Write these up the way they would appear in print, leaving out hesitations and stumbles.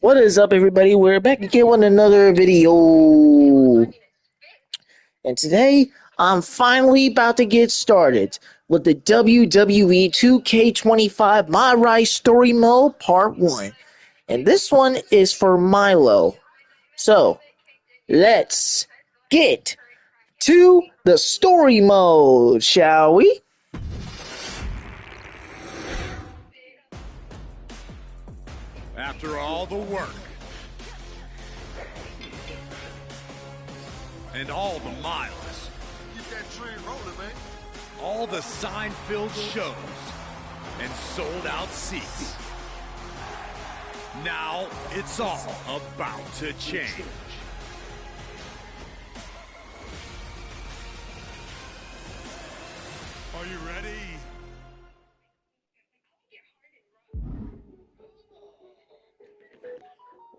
What is up, everybody? We're back again with another video. And today, I'm finally about to get started with the WWE 2K25 MyRise Story Mode Part 1. And this one is for Milo. So, let's get to the story mode, shall we? After all the work and all the miles, Get that train rolling, man. all the sign-filled shows and sold-out seats. Now it's all about to change. Are you ready?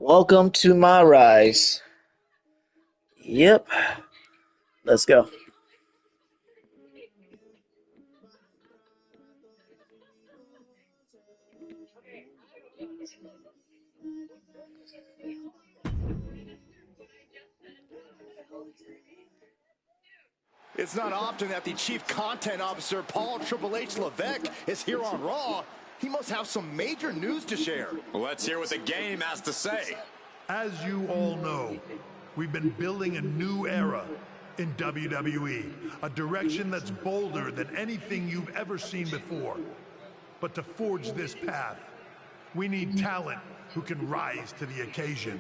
Welcome to MyRise. Yep. Let's go. It's not often that the Chief Content Officer, Paul Triple H Levesque, is here on Raw. He must have some major news to share. Let's hear what the game has to say. As you all know, we've been building a new era in WWE, a direction that's bolder than anything you've ever seen before. But to forge this path, we need talent who can rise to the occasion.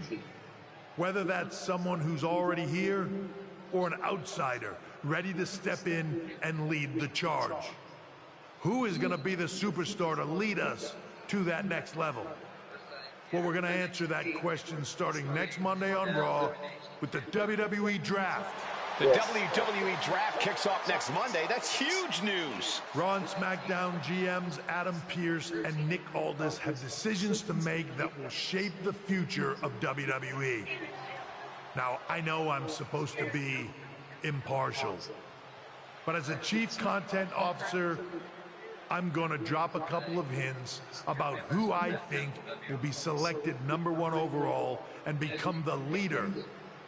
Whether that's someone who's already here or an outsider ready to step in and lead the charge. Who is going to be the superstar to lead us to that next level? Well, we're going to answer that question starting next Monday on Raw with the WWE Draft. The WWE Draft kicks off next Monday. That's huge news. Raw and SmackDown GMs Adam Pearce and Nick Aldis have decisions to make that will shape the future of WWE. Now, I know I'm supposed to be impartial, but as a Chief Content Officer, I'm going to drop a couple of hints about who I think will be selected #1 overall and become the leader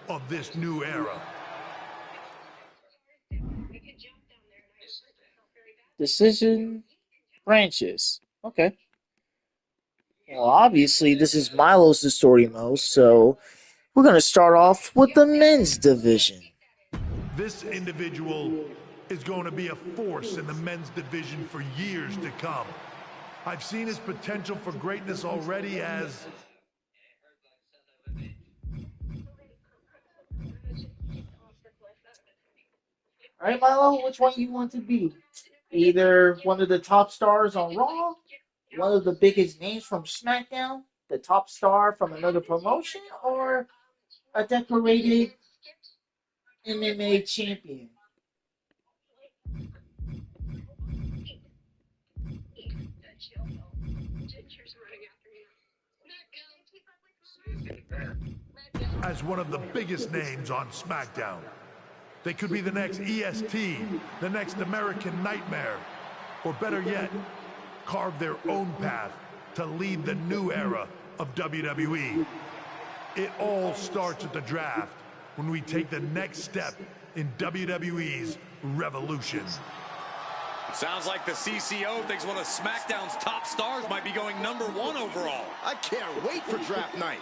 of this new era. Decision branches. Okay. Well, obviously, this is Milo's story mode, so we're going to start off with the men's division. This individual is going to be a force in the men's division for years to come. I've seen his potential for greatness already as... All right, Milo, which one you want to be? Either one of the top stars on Raw, one of the biggest names from SmackDown, the top star from another promotion, or a decorated MMA champion? as one of the biggest names on SmackDown. They could be the next EST, the next American Nightmare, or better yet, carve their own path to lead the new era of WWE. It all starts at the draft when we take the next step in WWE's revolution. It sounds like the CCO thinks one of SmackDown's top stars might be going #1 overall. I can't wait for draft night.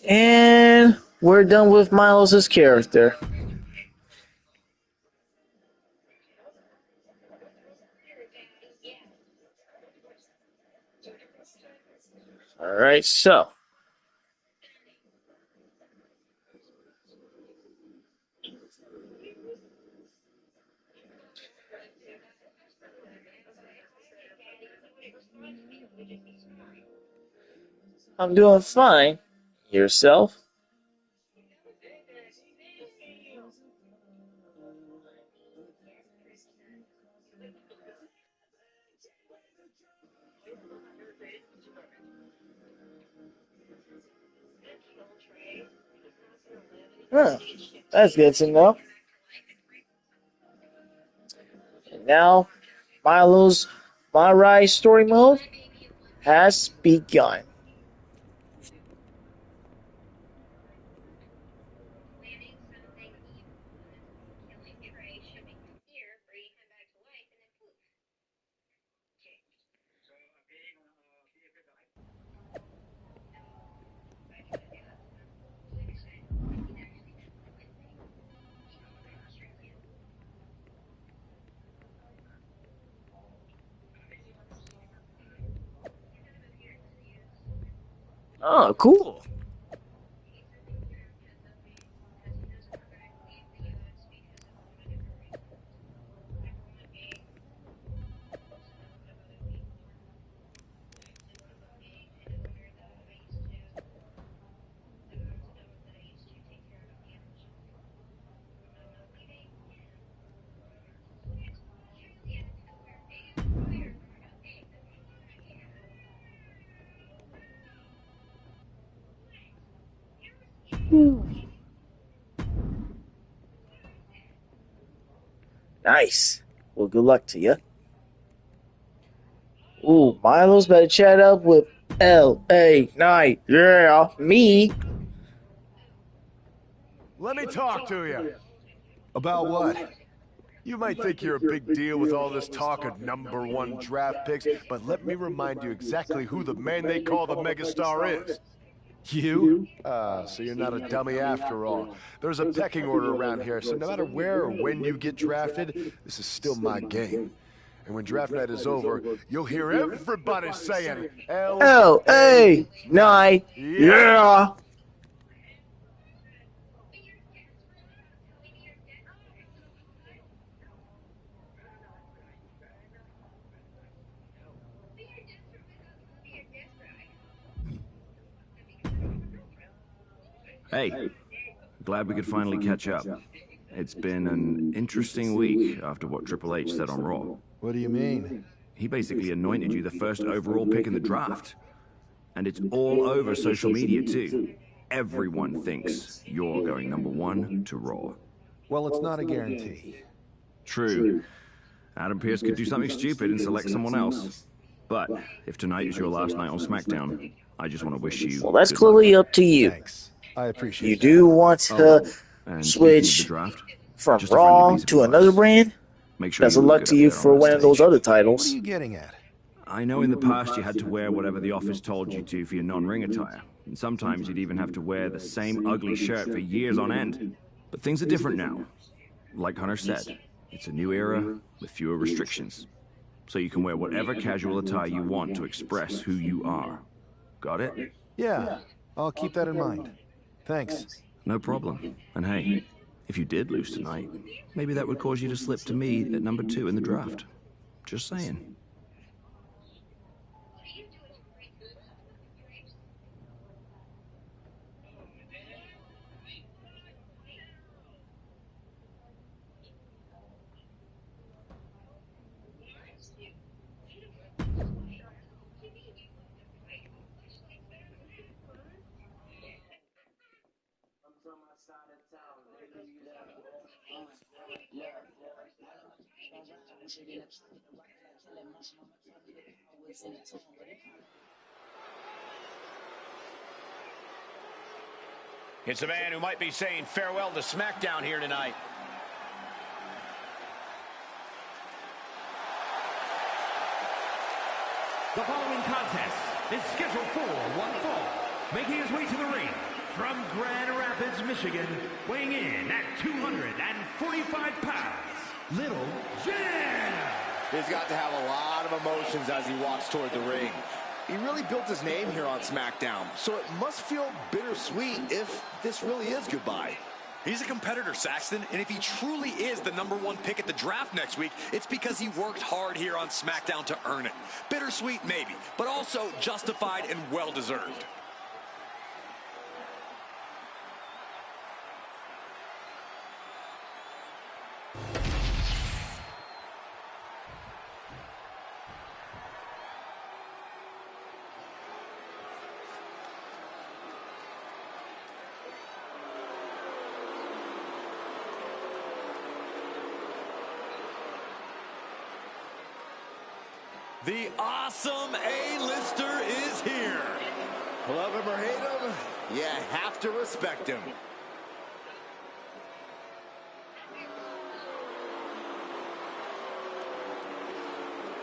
And we're done with Miles' character. Alright, so. I'm doing fine. Yourself? Huh. That's good to know. And now, Milo's MyRise story mode has begun. Oh, cool. Nice. Well, good luck to you. Ooh, Milo's better chat up with L.A. Knight. Yeah, me. Let me talk to you. About what? You might think you're a big deal with all this talk of #1 draft picks, but let me remind you exactly who the man they call the megastar is. You? So you're not a dummy after all. There's a pecking order around here, so no matter where or when you get drafted, this is still my game. And when draft night is over, you'll hear everybody saying L.A. L.A. Knight. Yeah. Hey, glad we could finally catch up. It's been an interesting week after what Triple H said on Raw. What do you mean? He basically anointed you the first overall pick in the draft. And it's all over social media, too. Everyone thinks you're going #1 to Raw. Well, it's not a guarantee. True. Adam Pearce could do something stupid and select someone else. But if tonight is your last night on SmackDown, I just want to wish you Well, that's good luck. clearly up to you. Thanks. I If appreciate you that. do want to And speaking of the switch draft, from just a friendly Raw piece of to another advice. brand, Make sure best you of look luck good to up you there on for that one of those stage. other What are titles. you getting at? I know in the past you had to wear whatever the office told you to for your non-ring attire. And sometimes you'd even have to wear the same ugly shirt for years on end. But things are different now. Like Hunter said, it's a new era with fewer restrictions. So you can wear whatever casual attire you want to express who you are. Got it? Yeah, I'll keep that in mind. Thanks. No problem. And hey, if you did lose tonight, maybe that would cause you to slip to me at #2 in the draft. Just saying. It's a man who might be saying farewell to SmackDown here tonight. The following contest is scheduled for one fall. Making his way to the ring from Grand Rapids, Michigan, weighing in at 245 pounds, Little Jim. He's got to have a lot of emotions as he walks toward the ring. He really built his name here on SmackDown, so it must feel bittersweet if this really is goodbye. He's a competitor, Saxton, and if he truly is the #1 pick at the draft next week, it's because he worked hard here on SmackDown to earn it. Bittersweet, maybe, but also justified and well-deserved. The awesome A-lister is here. Love him or hate him, you have to respect him.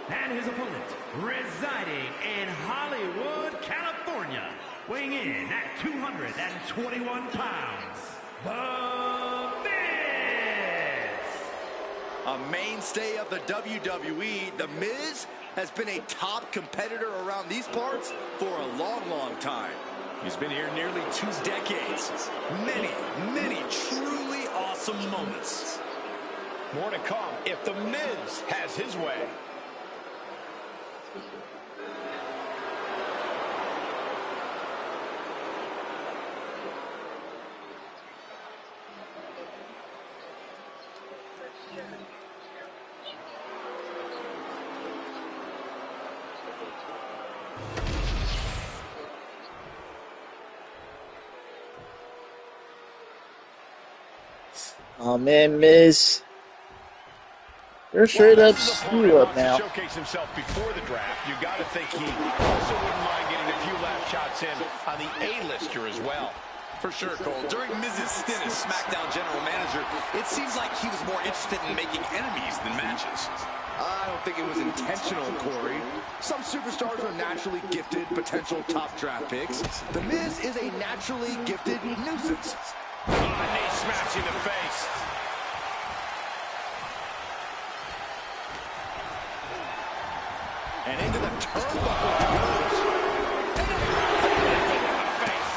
And his opponent, residing in Hollywood, California, weighing in at 221 pounds, The Miz. A mainstay of the WWE, The Miz has been a top competitor around these parts for a long, long time. He's been here nearly 2 decades. Many, many truly awesome moments. More to come if The Miz has his way. Oh man, Miz. You're straight up screw up now. To showcase himself before the draft, you got to think he also wouldn't mind getting a few last shots in on the A-lister as well. For sure, Cole. During Miz's stint as SmackDown General Manager, it seems like he was more interested in making enemies than matches. I don't think it was intentional, Corey. Some superstars are naturally gifted potential top draft picks. The Miz is a naturally gifted nuisance. Oh, knee smash in the face. And into the turnbuckle he goes. In the face.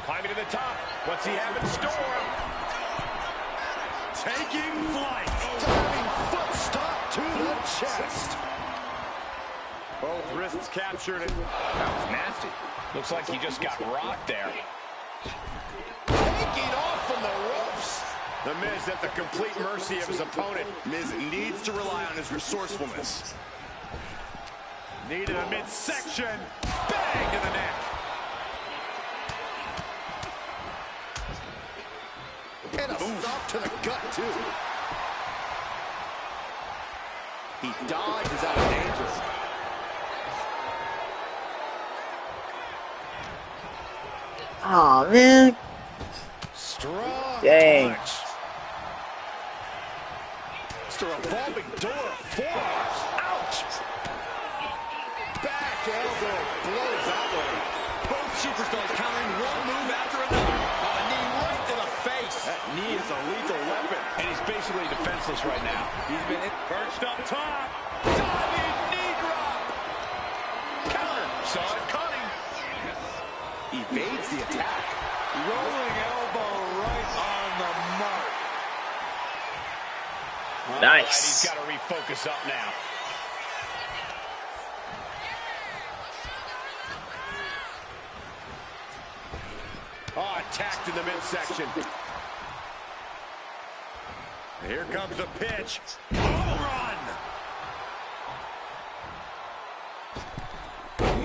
Climbing to the top. What's he have in store? Taking flight. Diving foot stop to the chest. Both wrists captured it. That was nasty. Looks like he just got rocked there. Taking off from the ropes. The Miz at the complete mercy of his opponent. Miz needs to rely on his resourcefulness. Needed a midsection. Bang to the neck. And a stop to the gut, too. He dodges out of danger. Oh man. Strong Dang. punch. It's a revolving door of forearms. Ouch! Back elbow blows that way. Both superstars countering one move after another. A knee right to the face. That knee is a lethal weapon. And he's basically defenseless right now. He's been perched up top. Diving knee drop. Counter. Saw it coming. Evades the attack. Rolling elbow right on the mark. Nice. All right, he's got to refocus up now. Oh, attacked in the midsection. Here comes the pitch. Home run.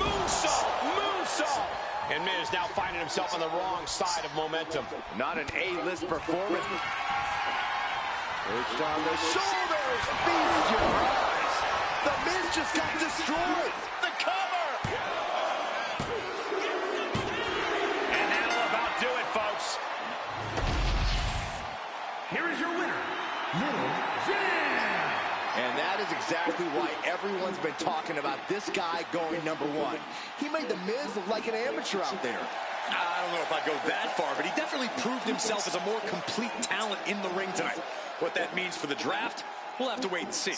Moonsault. Moonsault. And Miz now finding himself on the wrong side of momentum. Not an A-list performance. Perched on the shoulders. Feast your eyes. The Miz just got destroyed. The cover. And that'll about do it, folks. Here is your winner, Little Jam. And that is exactly why everyone's been talking about this guy going #1. He made The Miz look like an amateur out there. I don't know if I'd go that far, but he definitely proved himself as a more complete talent in the ring tonight. What that means for the draft, we'll have to wait and see.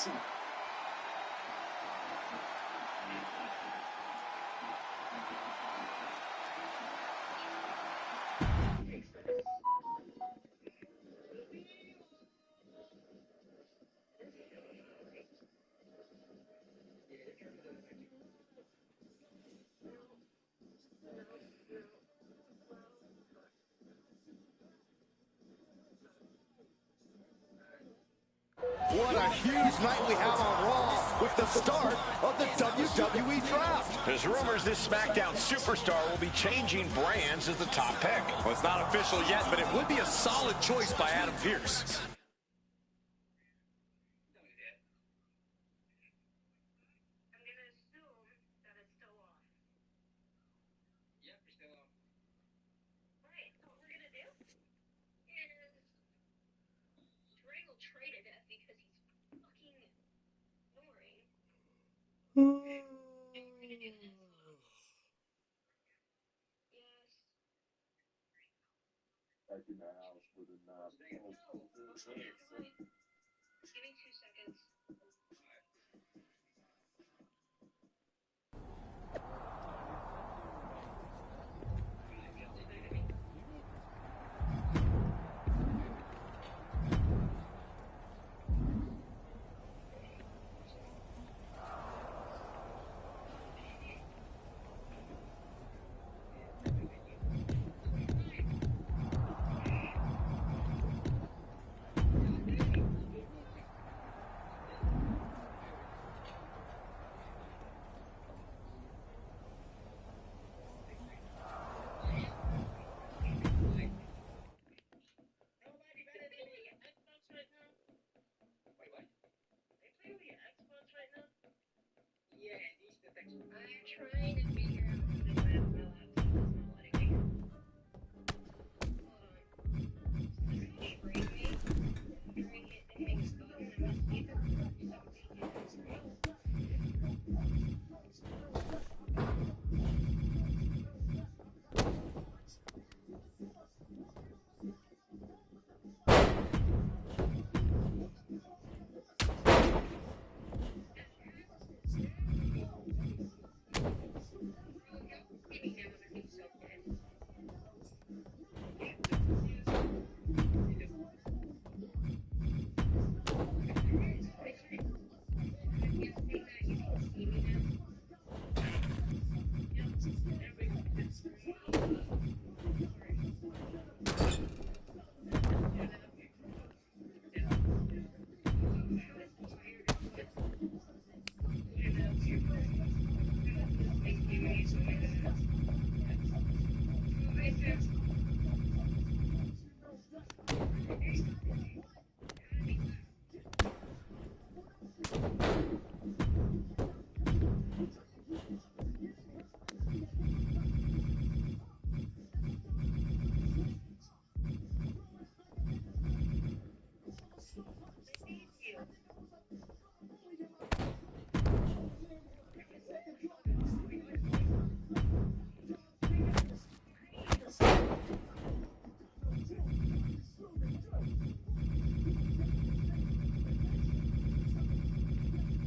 What a huge night we have on Raw with the start of the WWE Draft. There's rumors this SmackDown superstar will be changing brands as the top pick. Well, it's not official yet, but it would be a solid choice by Adam Pearce.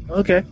Okay.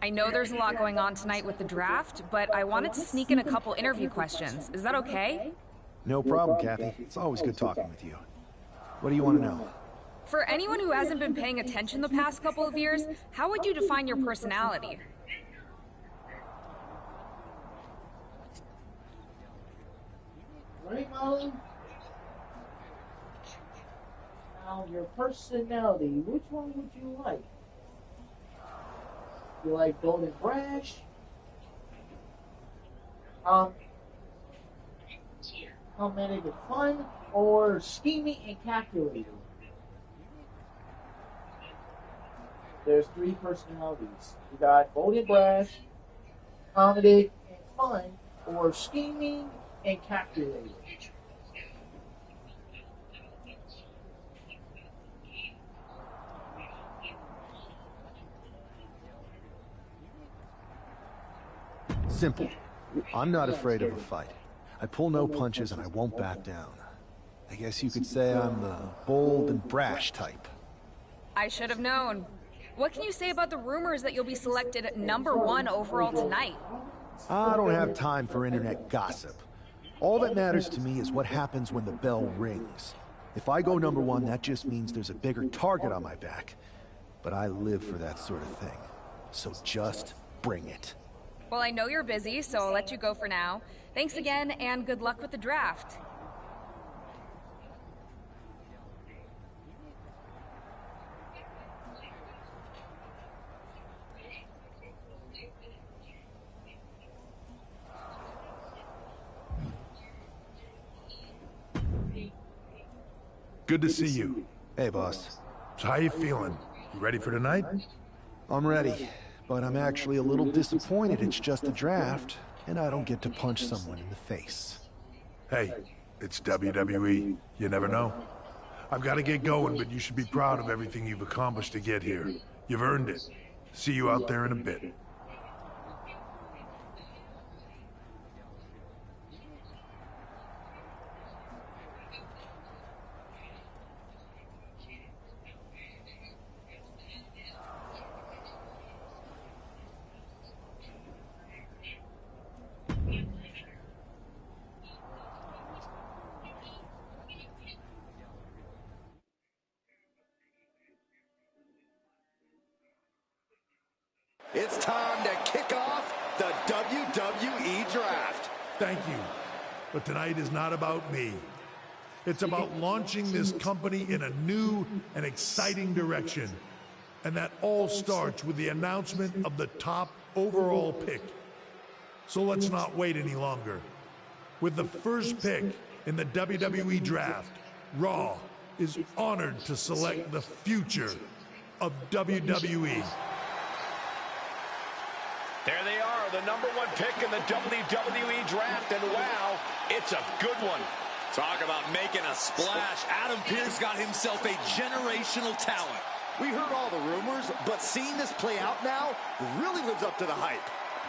I know there's a lot going on tonight with the draft, but I wanted to sneak in a couple interview questions. Is that okay? No problem, Kathy. It's always good talking with you. What do you want to know? For anyone who hasn't been paying attention the past couple of years, how would you define your personality? Right, Milo? Now, your personality, which one would you like? You like bold and brash? Romantic and fun, or scheming and calculating? There's three personalities. You got bold and brash, comedic and fun, or scheming and calculating. Simple. I'm not afraid of a fight. I pull no punches and I won't back down. I guess you could say I'm the bold and brash type. I should have known. What can you say about the rumors that you'll be selected #1 overall tonight? I don't have time for internet gossip. All that matters to me is what happens when the bell rings. If I go #1, that just means there's a bigger target on my back. But I live for that sort of thing. So just bring it. Well, I know you're busy, so I'll let you go for now. Thanks again, and good luck with the draft. Good to see you. Hey, boss. So how you feeling? You ready for tonight? I'm ready, but I'm actually a little disappointed it's just a draft, and I don't get to punch someone in the face. Hey, it's WWE. You never know. I've got to get going, but you should be proud of everything you've accomplished to get here. You've earned it. See you out there in a bit. It's time to kick off the WWE Draft. Thank you. But tonight is not about me. It's about launching this company in a new and exciting direction. And that all starts with the announcement of the top overall pick. So let's not wait any longer. With the first pick in the WWE Draft, Raw is honored to select the future of WWE. There they are, the #1 pick in the WWE Draft, and wow, it's a good one. Talk about making a splash. Adam Pearce got himself a generational talent. We heard all the rumors, but seeing this play out now really lives up to the hype.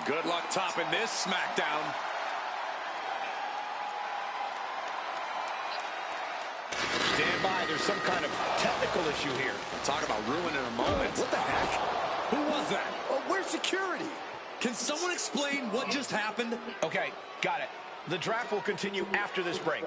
Good luck topping this SmackDown. Stand by, there's some kind of technical issue here. Talk about ruining a moment. What the heck? Who was that? Oh, where's security? Can someone explain what just happened? Okay, got it. The draft will continue after this break.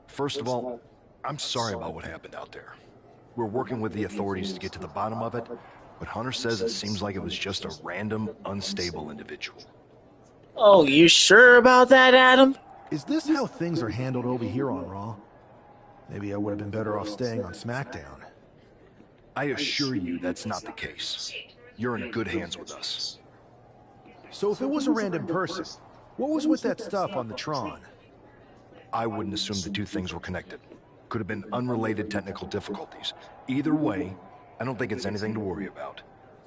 First of all, I'm sorry about what happened out there. We're working with the authorities to get to the bottom of it, but Hunter says it seems like it was just a random, unstable individual. Oh, you sure about that, Adam? Is this how things are handled over here on Raw? Maybe I would have been better off staying on SmackDown. I assure you that's not the case. You're in good hands with us. So if it was a random person, what was with that stuff on the Tron? I wouldn't assume the two things were connected. Could have been unrelated technical difficulties. Either way, I don't think it's anything to worry about.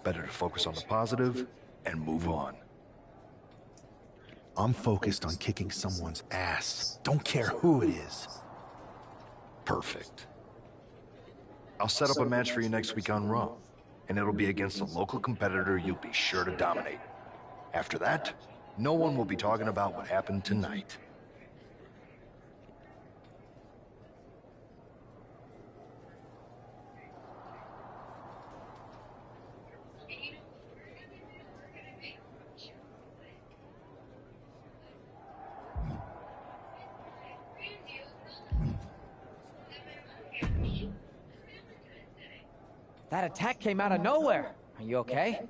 Better to focus on the positive and move on. I'm focused on kicking someone's ass. Don't care who it is. Perfect. I'll set up a match for you next week on Raw, and it'll be against a local competitor you'll be sure to dominate. After that, no one will be talking about what happened tonight. That attack came out of nowhere. Are you okay?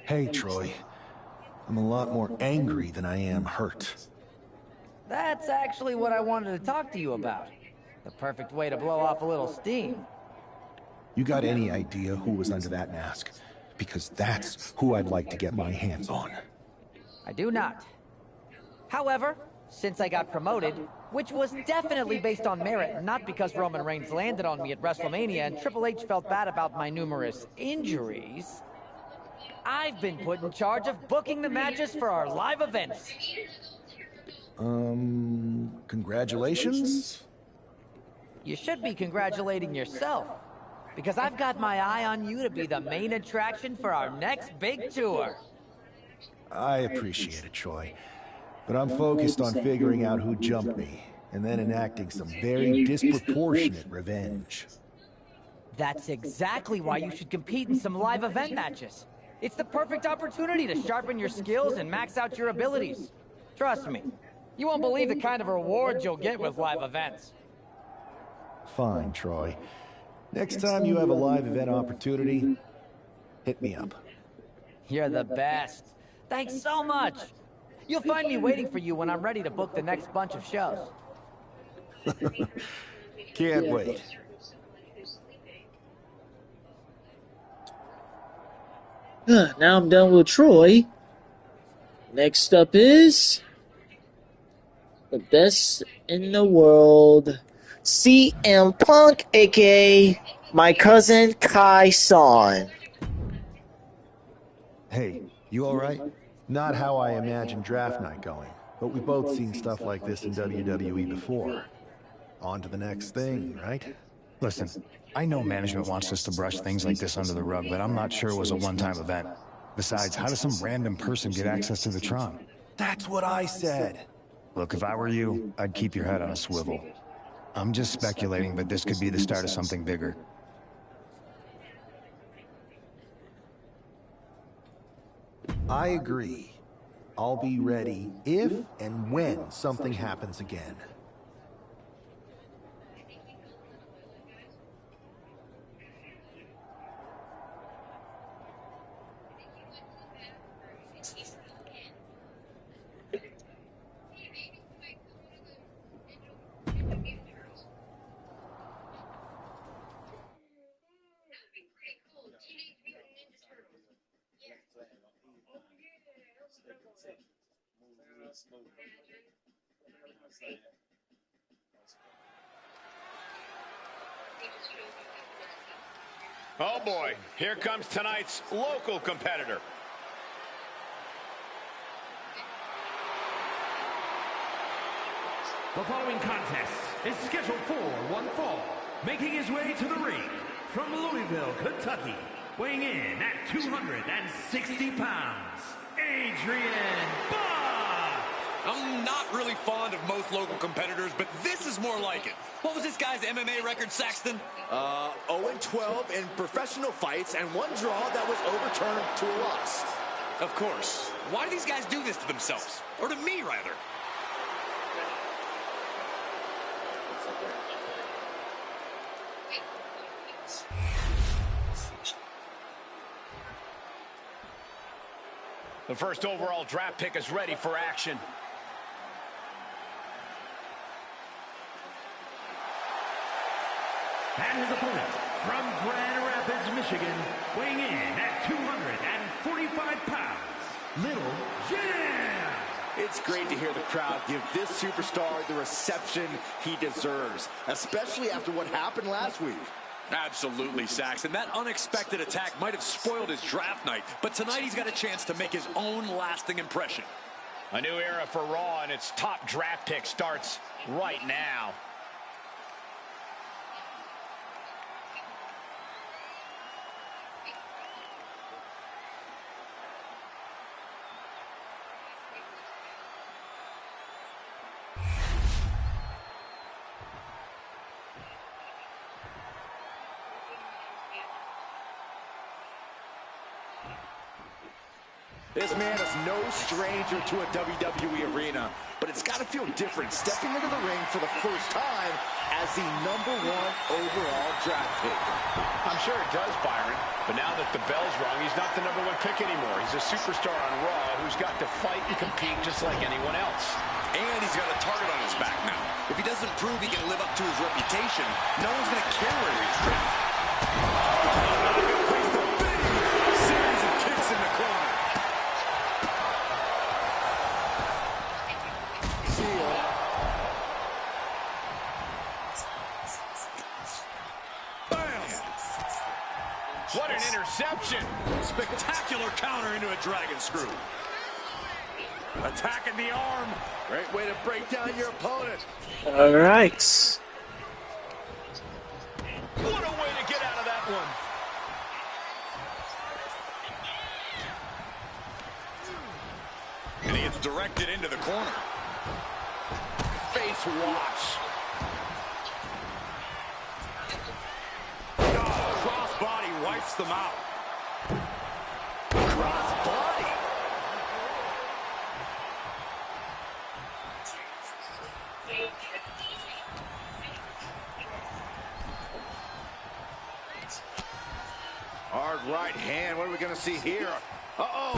Hey, Troy. I'm a lot more angry than I am hurt. That's actually what I wanted to talk to you about. The perfect way to blow off a little steam. You got any idea who was under that mask? Because that's who I'd like to get my hands on. I do not. However, since I got promoted, which was definitely based on merit, not because Roman Reigns landed on me at WrestleMania and Triple H felt bad about my numerous injuries, I've been put in charge of booking the matches for our live events. Congratulations? You should be congratulating yourself, because I've got my eye on you to be the main attraction for our next big tour. I appreciate it, Troy. But I'm focused on figuring out who jumped me, and then enacting some very disproportionate revenge. That's exactly why you should compete in some live event matches. It's the perfect opportunity to sharpen your skills and max out your abilities. Trust me, you won't believe the kind of rewards you'll get with live events. Fine, Troy. Next time you have a live event opportunity, hit me up. You're the best. Thanks so much. You'll find me waiting for you when I'm ready to book the next bunch of shows. Can't wait. Now I'm done with Troy. Next up is the best in the world, CM Punk, aka my cousin Kai-san. Hey, you alright? Not how I imagined draft night going, but we've both seen stuff like this in WWE before. On to the next thing, right? Listen, I know management wants us to brush things like this under the rug, but I'm not sure it was a one-time event. Besides, how does some random person get access to the Tron? That's what I said. Look, if I were you, I'd keep your head on a swivel. I'm just speculating, but this could be the start of something bigger. I agree. I'll be ready if and when something happens again. Oh boy, here comes tonight's local competitor. The following contest is scheduled for one fall. Making his way to the ring from Louisville, Kentucky, weighing in at 260 pounds, Adrian Bach! I'm not really fond of most local competitors, but this is more like it. What was this guy's MMA record, Saxton? 0-12 in professional fights and one draw that was overturned to a loss. Of course. Why do these guys do this to themselves? Or to me, rather? The first overall draft pick is ready for action. And his opponent from Grand Rapids, Michigan, weighing in at 245 pounds, Little Jam. It's great to hear the crowd give this superstar the reception he deserves, especially after what happened last week. Absolutely, Saxton. That unexpected attack might have spoiled his draft night, but tonight he's got a chance to make his own lasting impression. A new era for Raw, and its top draft pick starts right now. This man is no stranger to a WWE arena, but it's got to feel different stepping into the ring for the first time as the #1 overall draft pick. I'm sure it does, Byron, but now that the bell's rung, he's not the #1 pick anymore. He's a superstar on Raw who's got to fight and compete just like anyone else. And he's got a target on his back now. If he doesn't prove he can live up to his reputation, no one's going to care where he's drafted. Not a good place to be. Series of kicks in the corner. What an interception! Spectacular counter into a dragon screw. Attacking the arm. Great way to break down your opponent. All right. What a way to get out of that one. And he gets directed into the corner. Face wash. Crossbody wipes them out. Crossbody. Hard right hand. What are we going to see here? Uh-oh.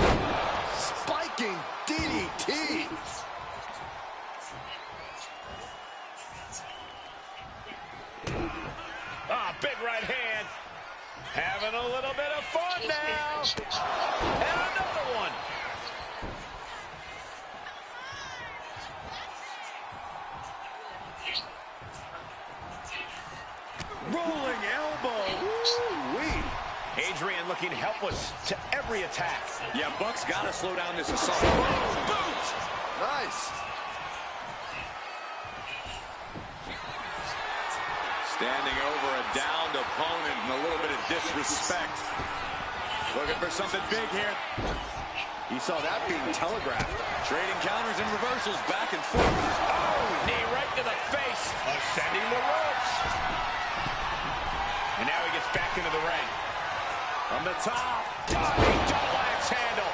Spiking DDT. Ah, big right hand. Having a little bit of fun now. And another one. Rolling elbow. Woo-wee. Adrian looking helpless to every attack. Yeah, Buck's got to slow down this assault. Boot. Nice. Standing over a downed opponent and a little bit of disrespect. Looking for something big here. You saw that being telegraphed. Trading counters and reversals back and forth. Oh, knee right to the face. Ascending the ropes. And now he gets back into the ring. From the top. Diving double axe handle.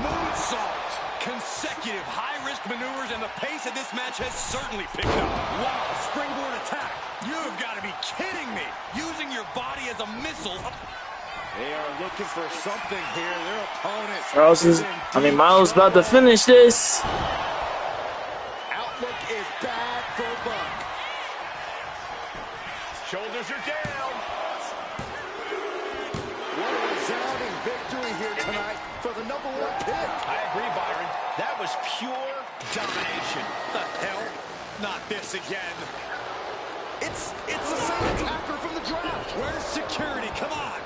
Moonsault. Consecutive high-risk maneuvers, and the pace of this match has certainly picked up. Wow, springboard attack. You've got to be kidding me. Using your body as a missile. They are looking for something here. Their opponent. Milo's about to finish this. Outlook is bad for Buck. Shoulders are down. What a resounding victory here tonight for the #1 pick. I agree, Byron. That was pure domination. The hell? Not this again. It's the same attacker from the draft. Where's security? Come on.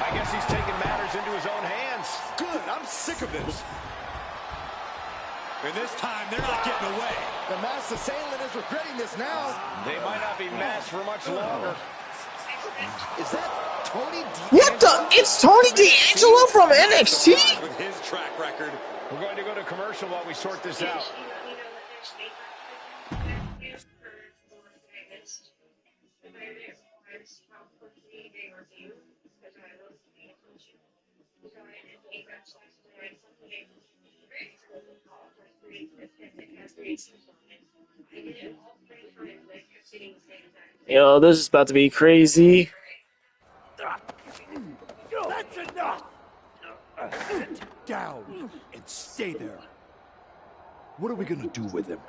I guess he's taking matters into his own hands. Good. I'm sick of this. And this time, they're not getting away. The masked assailant is regretting this now. They might not be masked for much longer. Is that Tony D'Angelo? What the? It's Tony D'Angelo from NXT? With his track record. We're going to go to commercial while we sort this out. Yo, this is about to be crazy. That's enough! Sit down and stay there. What are we gonna do with him?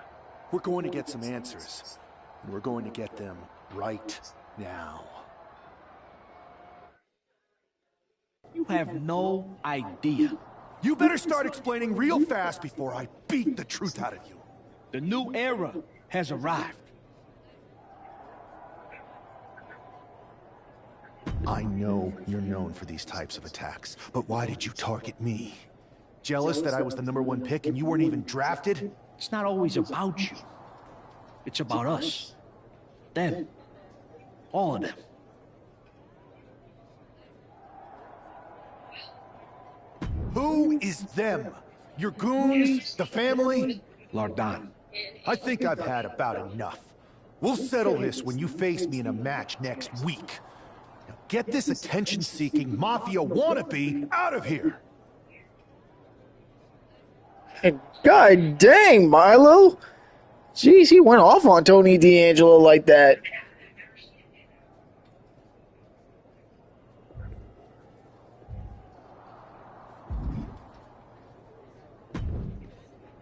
We're going to get some answers. And we're going to get them right now. You have no idea. You better start explaining real fast before I beat the truth out of you. The new era has arrived. I know you're known for these types of attacks, but why did you target me? Jealous that I was the #1 pick and you weren't even drafted? It's not always about you. It's about us. Them. All of them. Who is them? Your goons? The family? Lardan. I think I've had about enough. We'll settle this when you face me in a match next week. Now get this attention-seeking mafia wannabe out of here! God dang, Milo! Jeez, he went off on Tony D'Angelo like that.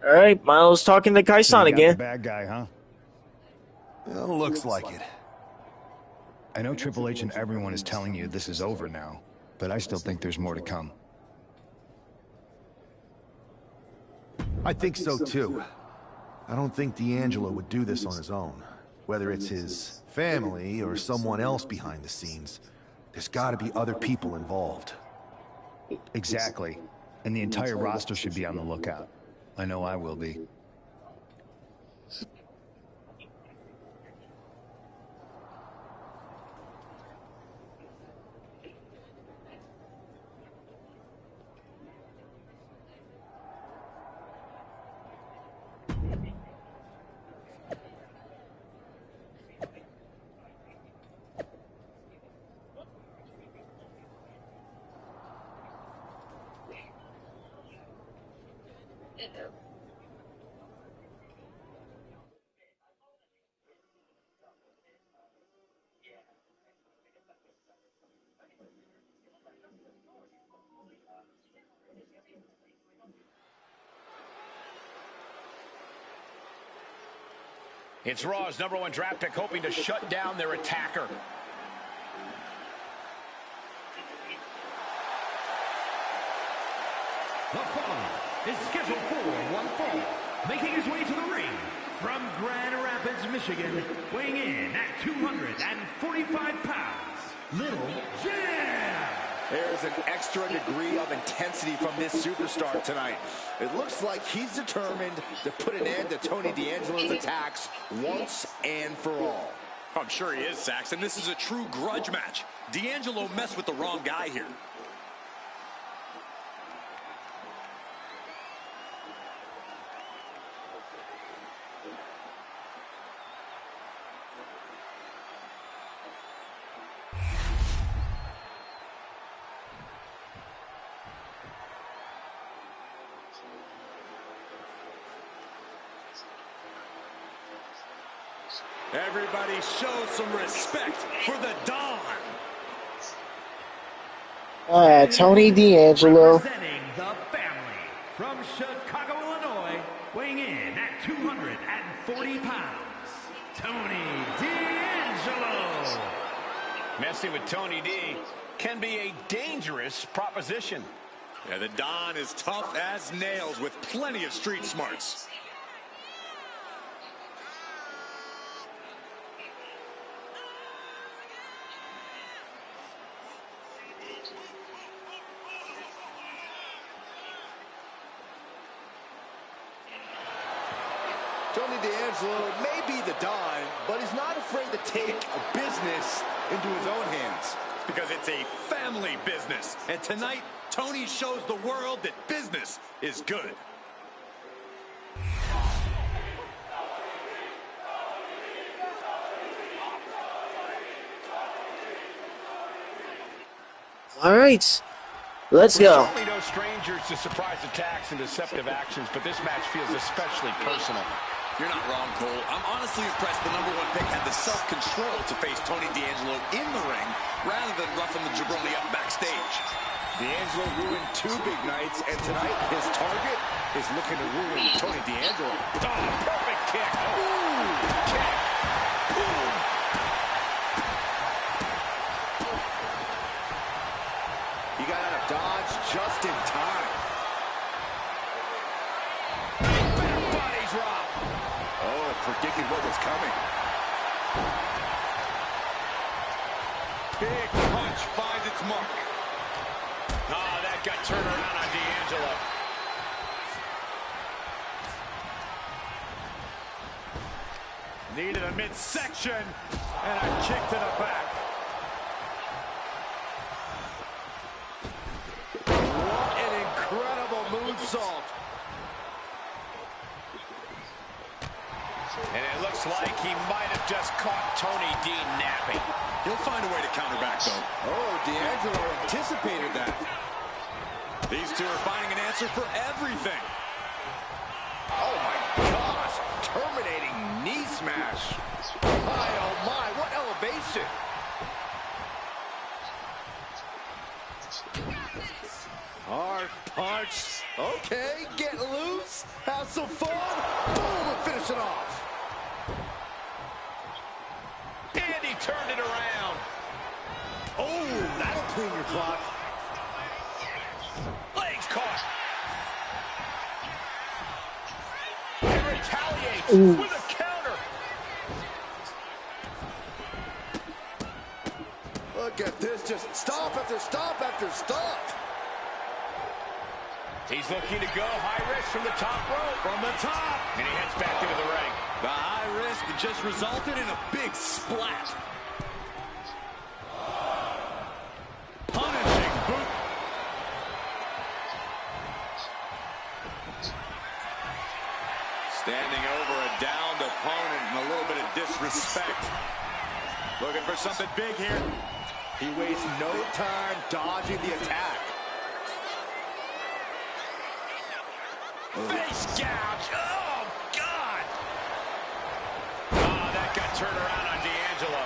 Alright, Milo's talking to Kaisan again. Bad guy, huh? Well, looks like it. I know Triple H and everyone is telling you this is over now, but I still think there's more to come. I think so too. I don't think D'Angelo would do this on his own. Whether it's his family or someone else behind the scenes, there's gotta be other people involved. Exactly. And the entire roster should be on the lookout. I know I will be. It's Raw's #1 draft pick hoping to shut down their attacker. The following is scheduled for one fall, making his way to the ring from Grand Rapids, Michigan, weighing in at 245 pounds, Little Jam. There's was an extra degree of intensity from this superstar tonight. It looks like he's determined to put an end to Tony D'Angelo's attacks once and for all. I'm sure he is, Saxon. This is a true grudge match. D'Angelo messed with the wrong guy here. Everybody show some respect for the Don. Tony D'Angelo. Representing the family from Chicago, Illinois, weighing in at 240 pounds, Tony D'Angelo. Messing with Tony D can be a dangerous proposition. Yeah, the Don is tough as nails with plenty of street smarts. Tony D'Angelo may be the Don, but he's not afraid to take a business into his own hands. Because it's a family business. And tonight, Tony shows the world that business is good. All right, let's go. We're certainly no strangers to surprise attacks and deceptive actions, but this match feels especially personal. You're not wrong, Cole. I'm honestly impressed the #1 pick had the self-control to face Tony D'Angelo in the ring rather than roughing the jabroni up backstage. D'Angelo ruined 2 big nights, and tonight his target is looking to ruin Tony D'Angelo. Oh, perfect kick. Ooh, kick. Boom. He got out of dodge just in time. Body drop. Oh, predicted what was coming. Big punch finds its mark. Oh, that got turned around on D'Angelo. Needed a midsection and a kick to the back. What an incredible moonsault. And it looks like he might have just caught Tony D napping. He'll find a way to counter back, though. Oh, D'Angelo anticipated that. These two are finding an answer for everything. Oh, my gosh. Terminating knee smash. My, oh, my. What elevation. Hard punch. Okay, get loose. Have some fun. Boom, and finish it off. And he turned it around. Oh, that'll clean your clock. Legs caught. And retaliates with a counter. Look at this. Just stop after stop after stop. He's looking to go high risk from the top rope. From the top. And he heads back into the ring. The high risk just resulted in a big splat. Punishing boot. Standing over a downed opponent and a little bit of disrespect. Looking for something big here. He wastes no time dodging the attack. Face gouge. Oh, God. Oh, that got turned around on D'Angelo.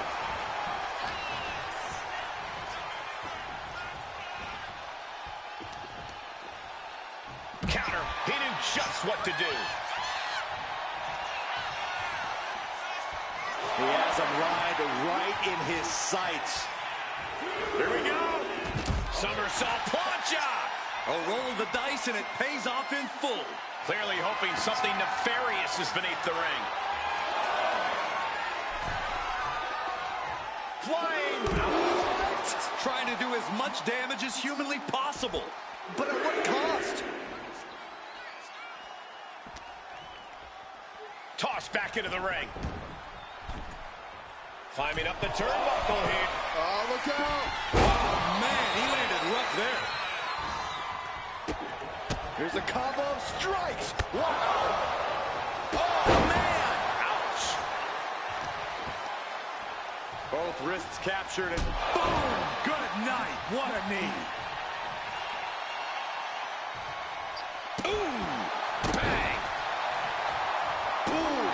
Counter. He knew just what to do. He has him lined right in his sights. Here we go. Somersault plancha. A roll of the dice, and it pays off in full. Clearly hoping something nefarious is beneath the ring. Flying. What? trying to do as much damage as humanly possible. But at what cost? Tossed back into the ring. Climbing up the turnbuckle here. Oh, look out! Oh, man, he landed rough there. Here's a combo of strikes. Wow! Oh, man! Ouch. Both wrists captured and boom! Good night. What a knee. Ooh! Bang! Ooh!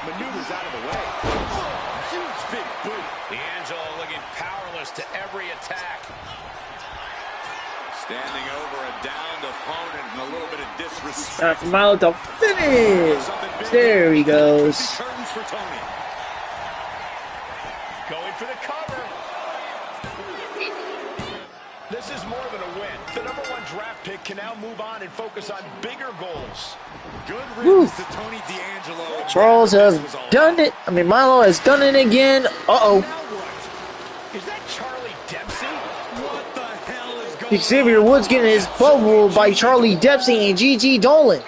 Maneuvers out of the way. Oh, huge big boot. D'Angelo looking powerless to every attack. Standing over a downed opponent and a little bit of disrespect. Time for Milo to finish. There he goes. Curtains for Tony. Going for the cover. This is more than a win. The #1 draft pick can now move on and focus on bigger goals. Good riddance to Tony D'Angelo. Charles has done it. I mean, Milo has done it again. Uh-oh. Is that Charlie Dempsey? What the hell is going on? Xavier Woods getting his butt ruled by Charlie Dempsey and Gigi Dolan.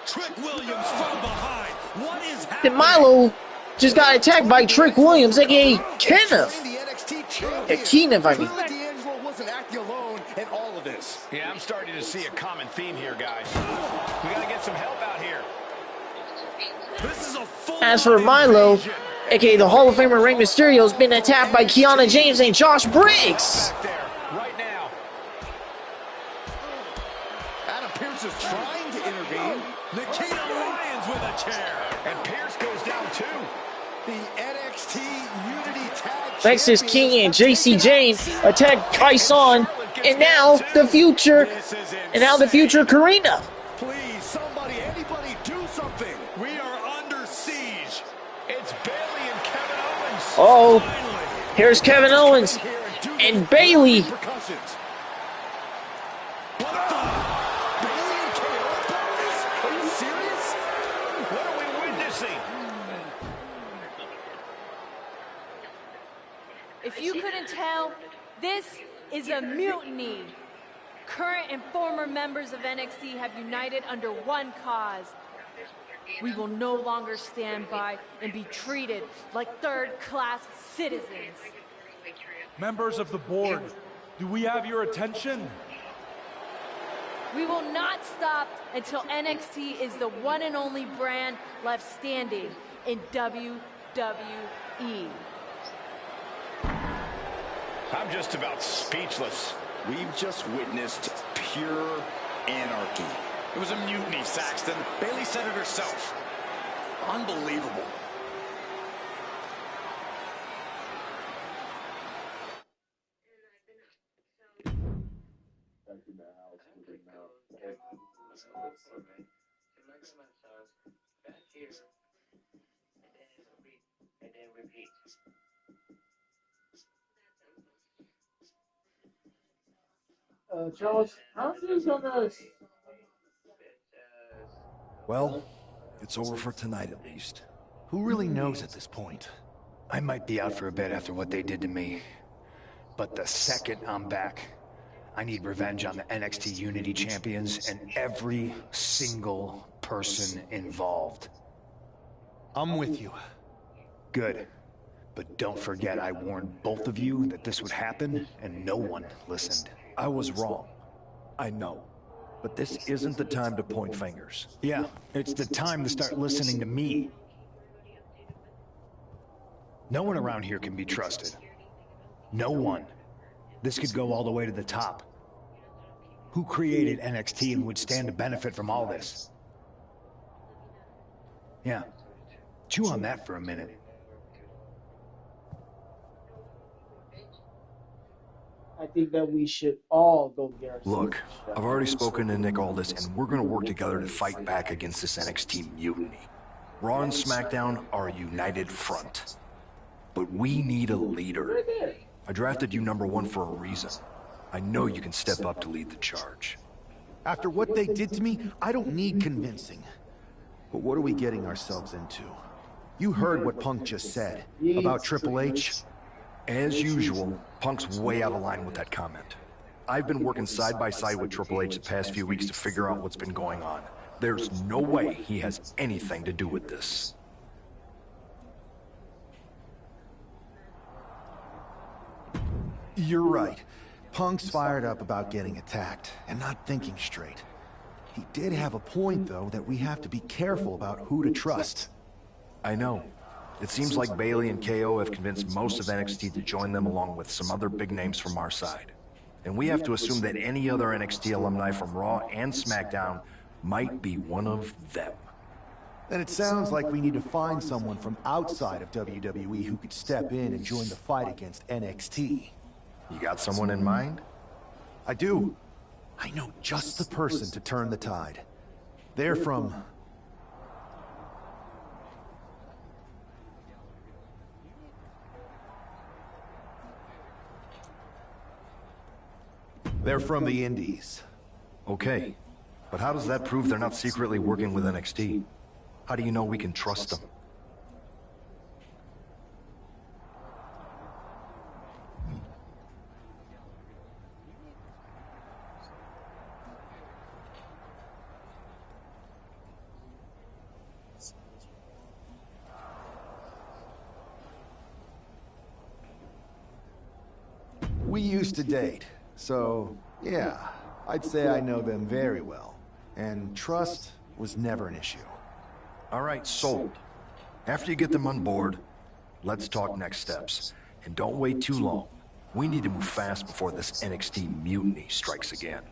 Trick Williams from behind. What is Then happening? Milo just got attacked by Trick Williams, aka Kenneth. Kenneth, I mean. D'Angelo wasn't acting alone in all of this. Yeah, I'm starting to see a common theme here, guys. We got to get some help out here. This is a full As for Milo, aka the Hall of Famer Rey Mysterio, has been attacked by Kiana James and Josh Briggs. Back there, right now. Adam Pearce is trying to intervene. Nikita Lyons with a chair. And Pierce goes down too. The NXT Unity Tag Texas Champions King and have JC taken Jane out attacked Kaison, and now the future, Karina. Please, somebody, anybody, do something. We are under siege. It's Bailey and Kevin Owens. Oh, Finally. here's Kevin Owens and Bailey. Repercussions. What the? Bailey and KO opponents? Are you serious? What are we witnessing? If you couldn't tell, this is a mutiny. Current and former members of NXT have united under one cause. We will no longer stand by and be treated like third-class citizens. Members of the board, do we have your attention? We will not stop until NXT is the one and only brand left standing in WWE. I'm just about speechless. We've just witnessed pure anarchy. It was a mutiny, Saxton. Bailey said it herself. Unbelievable. Charles, how's this gonna... Well, it's over for tonight at least. Who really knows at this point? I might be out for a bit after what they did to me. But the second I'm back, I need revenge on the NXT Unity Champions and every single person involved. I'm with you. Good. But don't forget I warned both of you that this would happen, and no one listened. I was wrong. I know. But this isn't the time to point fingers. Yeah, it's the time to start listening to me. No one around here can be trusted. No one. This could go all the way to the top. Who created NXT and would stand to benefit from all this? Yeah. Chew on that for a minute. I think that we should all go get ourselves. Look, I've already spoken to Nick Aldis, and we're gonna work together to fight back against this NXT mutiny. Raw and SmackDown are a united front. But we need a leader. I drafted you #1 for a reason. I know you can step up to lead the charge. After what they did to me, I don't need convincing. But what are we getting ourselves into? You heard what Punk just said about Triple H. As usual, Punk's way out of line with that comment. I've been working side by side with Triple H the past few weeks to figure out what's been going on. There's no way he has anything to do with this. You're right. Punk's fired up about getting attacked and not thinking straight. He did have a point, though, that we have to be careful about who to trust. I know. It seems like Bayley and KO have convinced most of NXT to join them along with some other big names from our side. And we have to assume that any other NXT alumni from Raw and SmackDown might be one of them. Then it sounds like we need to find someone from outside of WWE who could step in and join the fight against NXT. You got someone in mind? I do. I know just the person to turn the tide. They're from... They're from the Indies. Okay, but how does that prove they're not secretly working with NXT? How do you know we can trust them? We used to date, so yeah, I'd say I know them very well. And trust was never an issue. All right, sold. After you get them on board, let's talk next steps. And don't wait too long. We need to move fast before this NXT mutiny strikes again.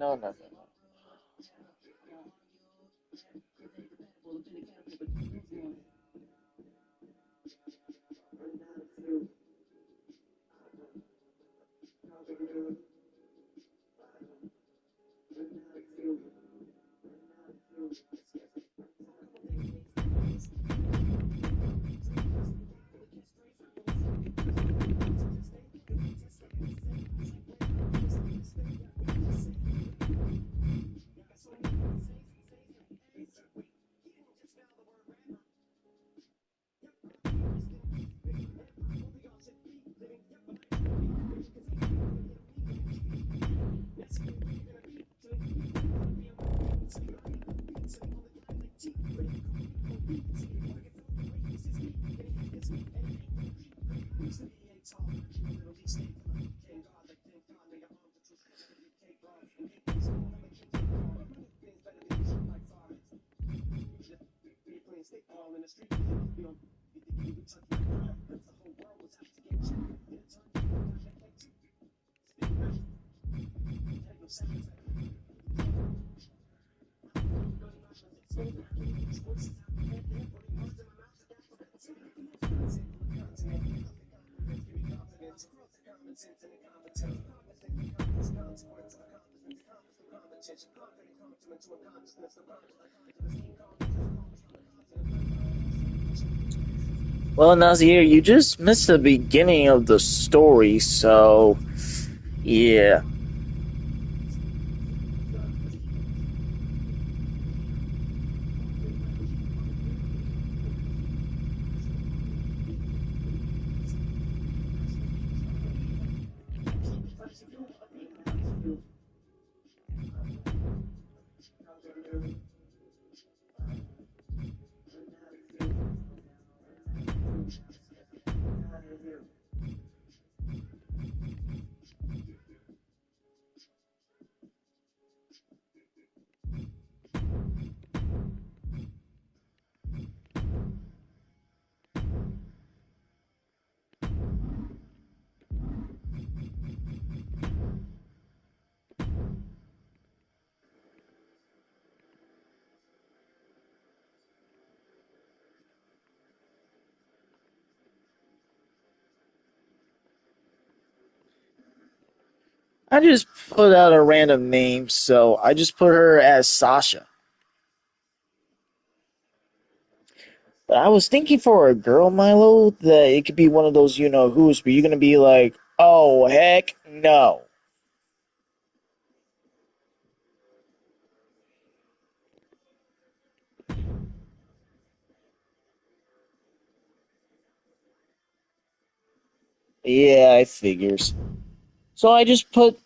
No, no, no, no. Well, Nazir, you just missed the beginning of the story, so yeah. I just put out a random name, so I just put her as Sasha. But I was thinking for a girl, Milo, that it could be one of those you know who's, but you're gonna be like, oh heck no. Yeah, I figures. So I just put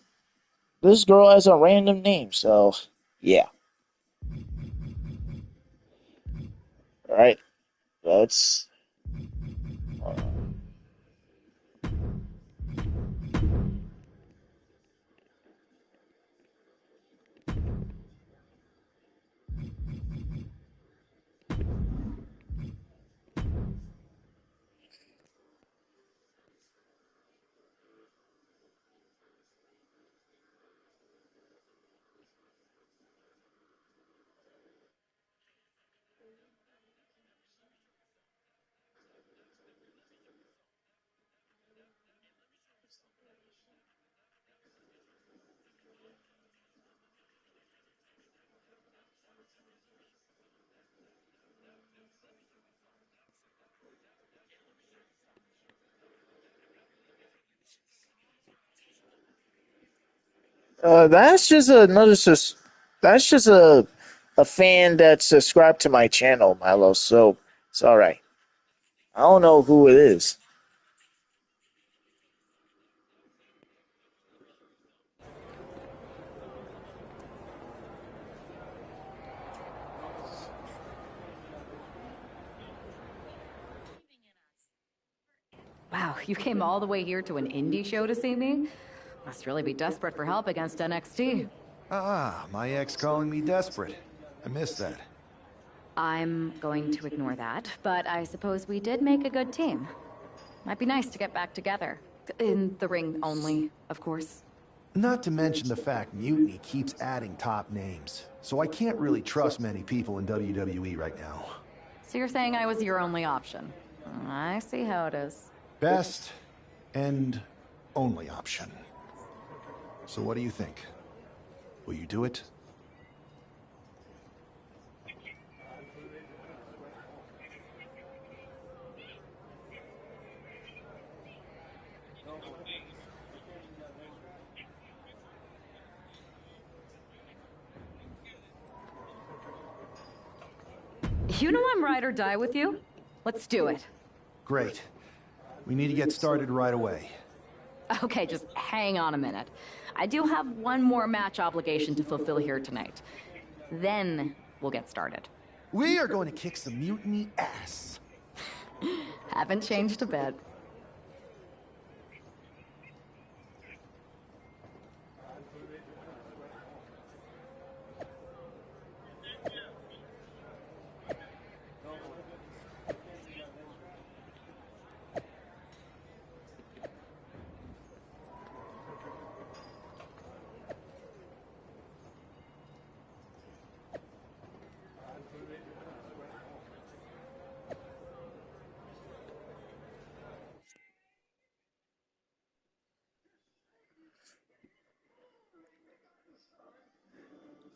this girl as a random name, so yeah. Alright, let's. That's just that's just a fan that subscribed to my channel, Milo. So it's all right. I don't know who it is. Wow, you came all the way here to an indie show to see me? Must really be desperate for help against NXT. Ah, my ex calling me desperate. I missed that. I'm going to ignore that, but I suppose we did make a good team. Might be nice to get back together. In the ring only, of course. Not to mention the fact Mutiny keeps adding top names, so I can't really trust many people in WWE right now. So you're saying I was your only option? I see how it is. Best and only option. So what do you think? Will you do it? You know I'm ride or die with you. Let's do it. Great. We need to get started right away. Okay, just hang on a minute. I do have one more match obligation to fulfill here tonight. Then we'll get started. We are going to kick some Mutiny ass. Haven't changed a bit.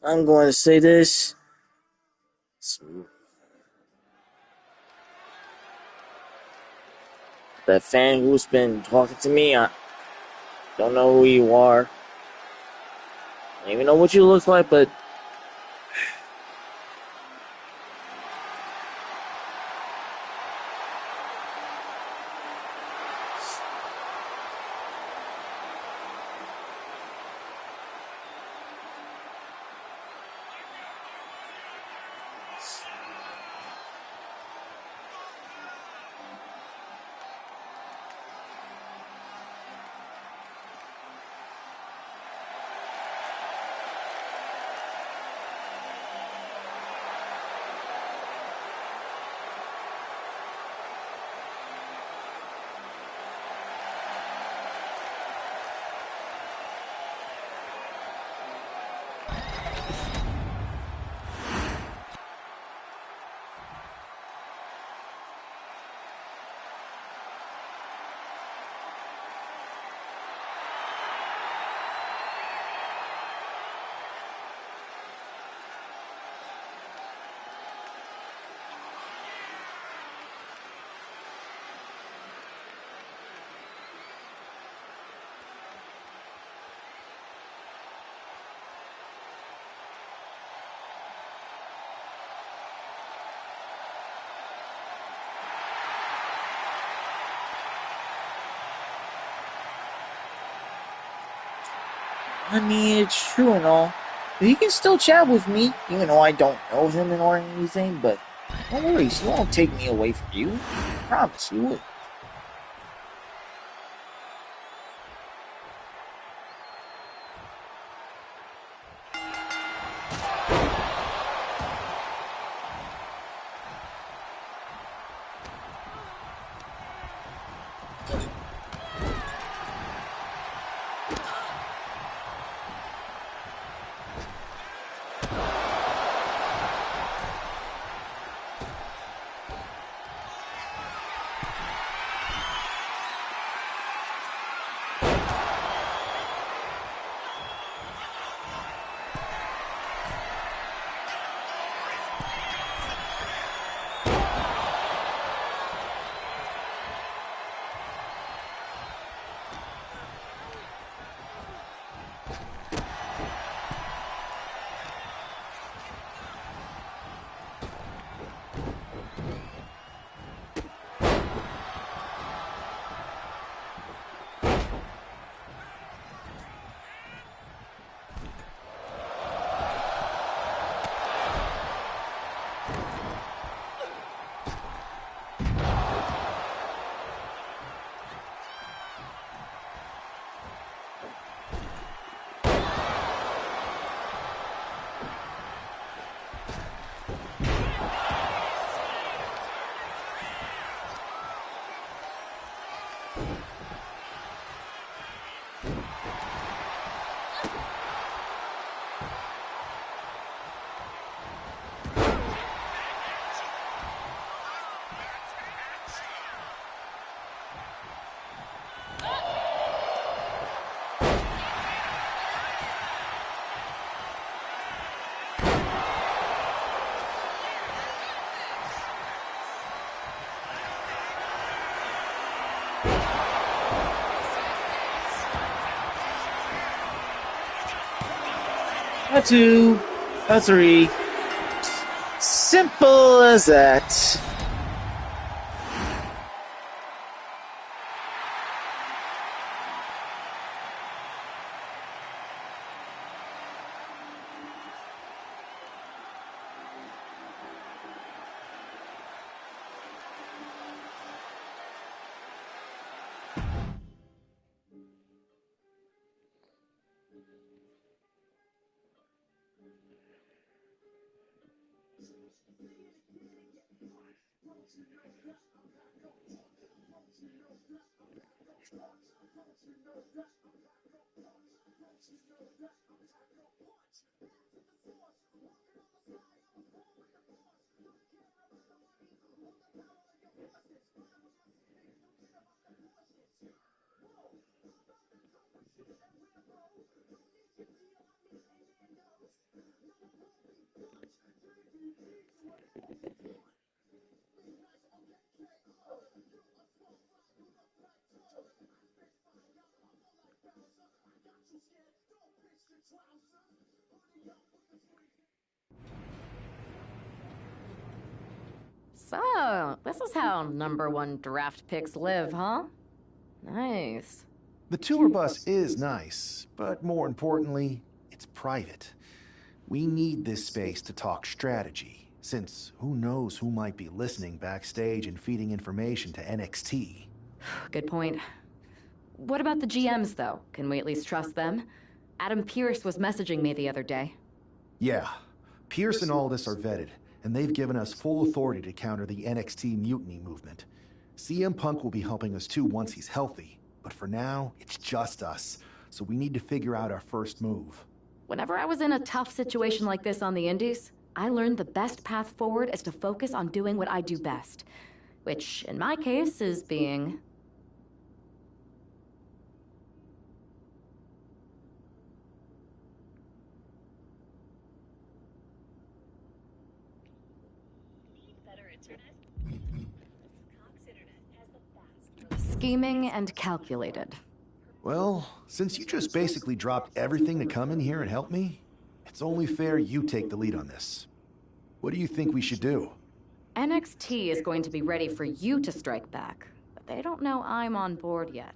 I'm going to say this. That fan who's been talking to me, I don't know who you are. I don't even know what you look like, but I mean, it's true and all. But he can still chat with me, even though I don't know him or anything, but no worries, he won't take me away from you. I promise he would. A 2, a 3. Simple as that. So, this is how #1 draft picks live, huh? Nice. The tour bus is nice, but more importantly, it's private. We need this space to talk strategy, since who knows who might be listening backstage and feeding information to NXT. Good point. What about the GMs, though? Can we at least trust them? Adam Pearce was messaging me the other day. Yeah, Pierce and Aldis are vetted, and they've given us full authority to counter the NXT mutiny movement. CM Punk will be helping us too once he's healthy, but for now, it's just us, so we need to figure out our first move. Whenever I was in a tough situation like this on the Indies, I learned the best path forward is to focus on doing what I do best. Which, in my case, is being... scheming and calculated. Well, since you just basically dropped everything to come in here and help me, it's only fair you take the lead on this. What do you think we should do? NXT is going to be ready for you to strike back, but they don't know I'm on board yet.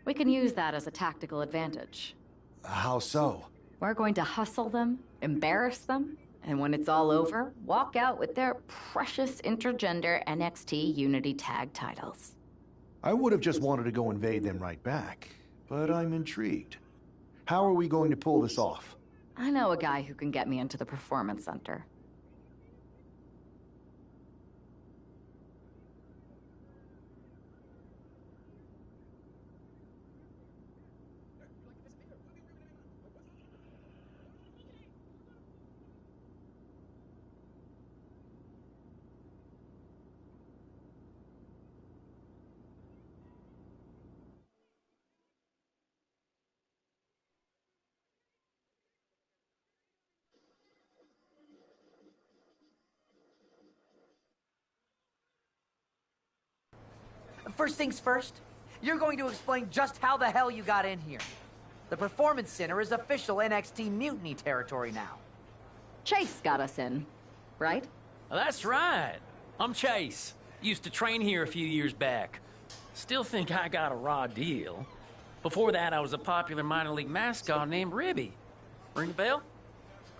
We can use that as a tactical advantage. How so? We're going to hustle them, embarrass them, and when it's all over, walk out with their precious intergender NXT Unity Tag titles. I would have just wanted to go invade them right back, but I'm intrigued. How are we going to pull this off? I know a guy who can get me into the Performance Center. First things first, you're going to explain just how the hell you got in here. The Performance Center is official NXT Mutiny territory now. Chase got us in, right? That's right. I'm Chase. Used to train here a few years back. Still think I got a raw deal. Before that, I was a popular minor league mascot named Ribby. Ring a bell?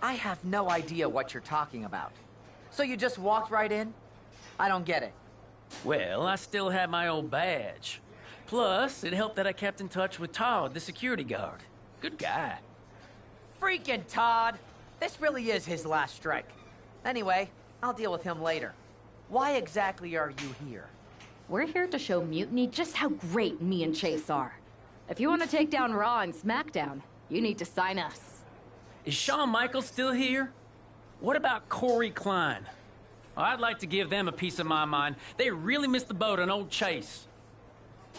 I have no idea what you're talking about. So you just walked right in? I don't get it. Well, I still had my old badge. Plus, it helped that I kept in touch with Todd, the security guard. Good guy. Freaking Todd! This really is his last strike. Anyway, I'll deal with him later. Why exactly are you here? We're here to show Mutiny just how great me and Chase are. If you want to take down Raw and SmackDown, you need to sign us. Is Shawn Michaels still here? What about Corey Klein? I'd like to give them a piece of my mind. They really missed the boat on old Chase.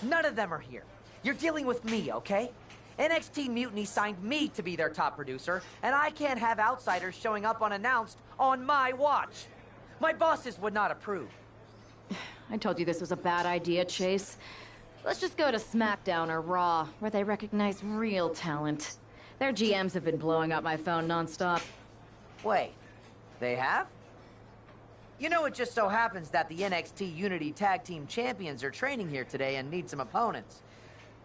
None of them are here. You're dealing with me, okay? NXT Mutiny signed me to be their top producer, and I can't have outsiders showing up unannounced on my watch. My bosses would not approve. I told you this was a bad idea, Chase. Let's just go to SmackDown or Raw, where they recognize real talent. Their GMs have been blowing up my phone nonstop. Wait, they have? You know, it just so happens that the NXT Unity Tag Team Champions are training here today and need some opponents.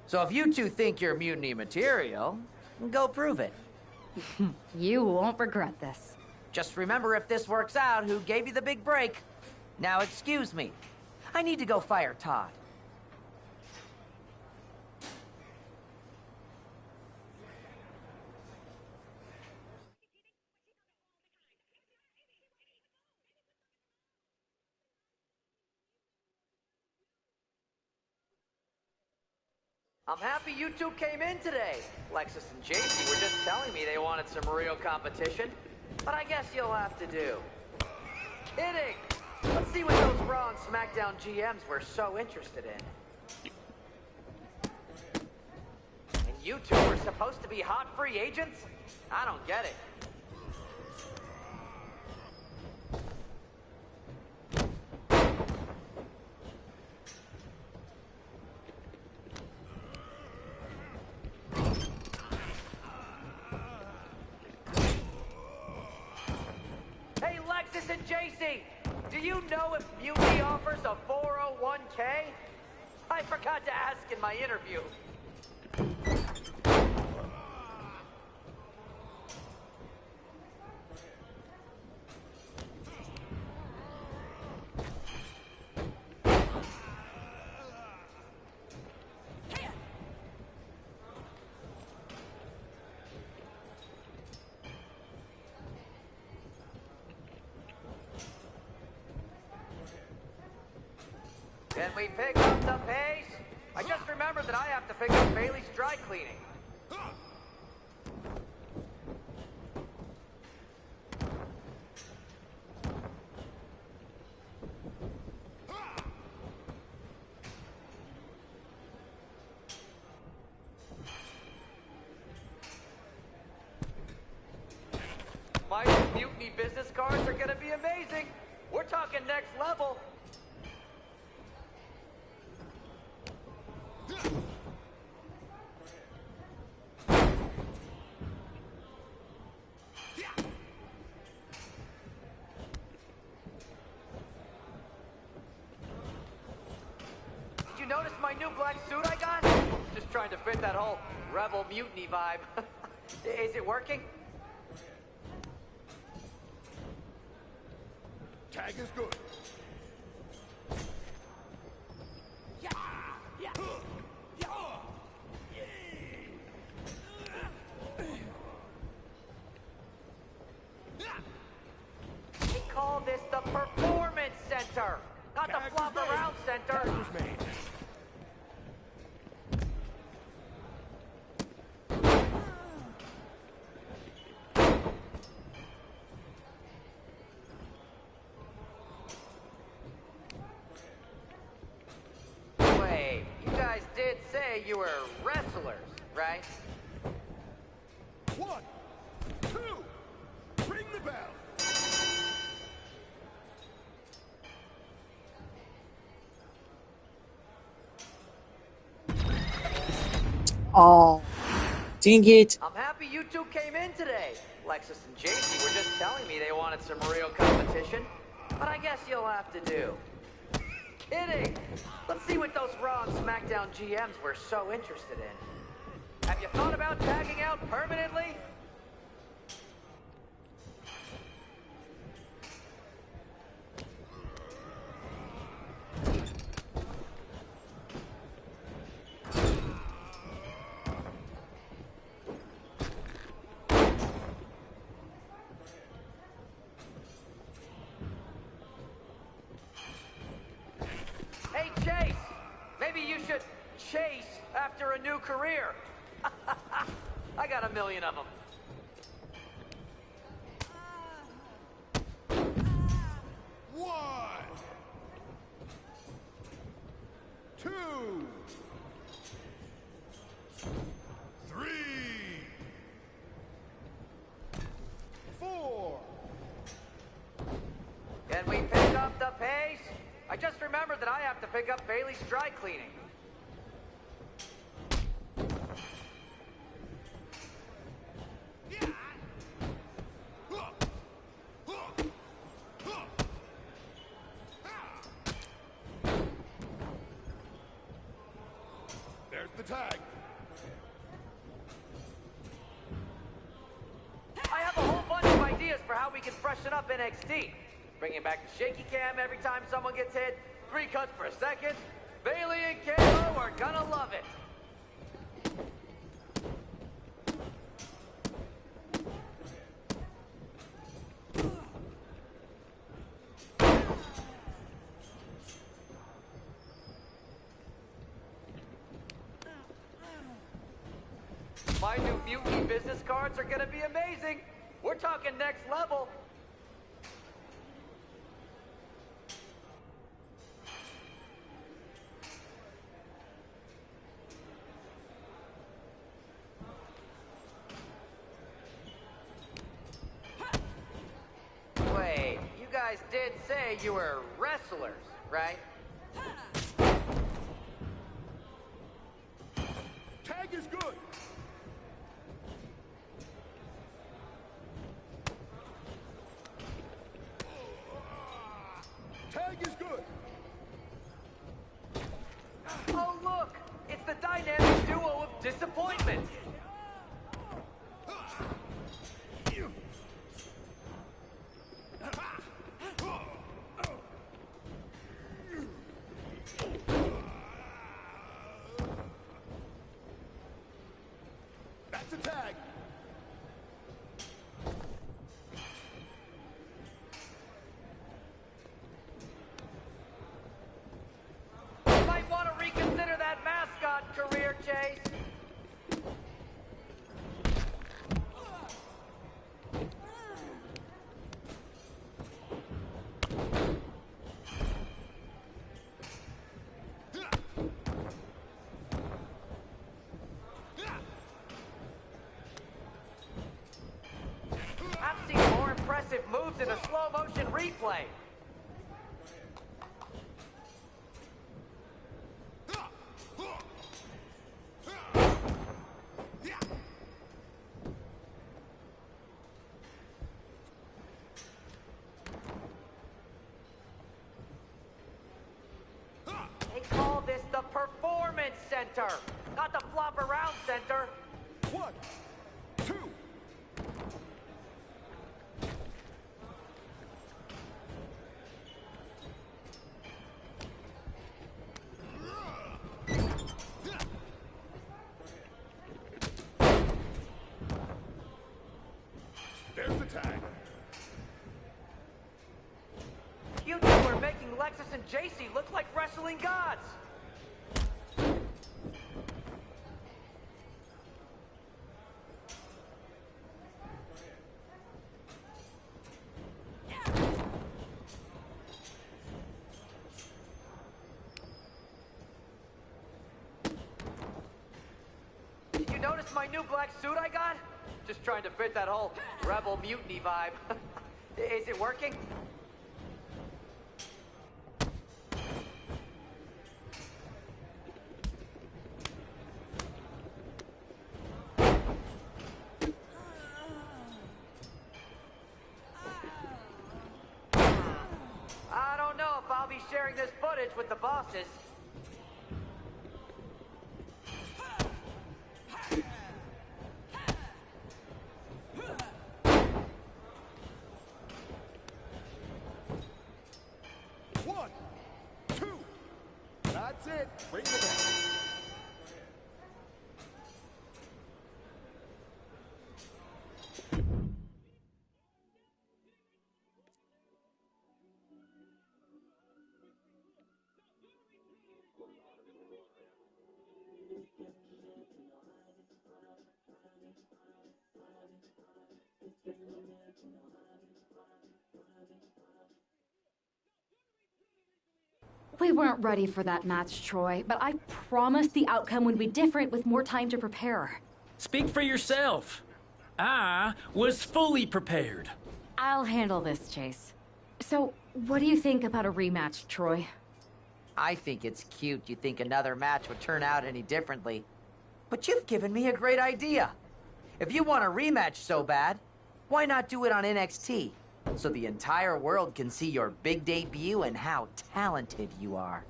So if you two think you're Mutiny material, go prove it. You won't regret this. Just remember, if this works out, who gave you the big break. Now excuse me. I need to go fire Todd. I'm happy you two came in today. Lexus and JC were just telling me they wanted some real competition, but I guess you'll have to do. Kidding! Let's see what those Raw and SmackDown GMs were so interested in. And you two were supposed to be hot free agents? I don't get it. Listen, JC, do you know if Mutiny offers a 401k? I forgot to ask in my interview. Can we pick up the pace? I just remembered that I have to pick up Bailey's dry cleaning. My Mutiny business cards are gonna be amazing. We're talking next level. Did you notice my new black suit I got? Just trying to fit that whole rebel mutiny vibe. Is it working? Tag is good. We call this the Performance Center, not the Flop Around Center. Wait, you guys did say you were wrestlers, right? 1, 2, ring the bell. Oh, dang it. I'm happy you two came in today. Lexus and JC were just telling me they wanted some real competition, but I guess you'll have to do. Kidding! Let's see what those Raw and SmackDown GMs were so interested in. Have you thought about tagging out permanently? Hey, Chase! Maybe you should chase after a new career. I got a million of them. 1, 2, 3, 4. Can we pick up the pace? I just remembered that I have to pick up Bailey's dry cleaning. There's the tag. I have a whole bunch of ideas for how we can freshen up NXT. Bringing back the shaky cam every time someone gets hit, 3 cuts per second. Bailey and KO are gonna love it. My new Mutiny business cards are gonna be amazing. We're talking next level. Wait, you guys did say you were wrestlers, right? Tag is good. Oh, look! It's the dynamic duo of disappointment! That's a tag. Might want to reconsider that mascot career, Chase. I've seen more impressive moves in a slow motion replay. They call this the Performance Center, not the Flop Around Center. 1, 2. There's the tag. You two are making Lexus and JC look like wrestling gods. Did you notice my new black suit I got? Just trying to fit that whole rebel mutiny vibe. Is it working? I don't know if I'll be sharing this footage with the bosses. One, two. That's it. Bring it back. We weren't ready for that match, Troy, but I promised the outcome would be different with more time to prepare. Speak for yourself. I was fully prepared. I'll handle this, Chase. So, what do you think about a rematch, Troy? I think it's cute you think another match would turn out any differently. But you've given me a great idea. If you want a rematch so bad, why not do it on NXT? So the entire world can see your big debut and how talented you are.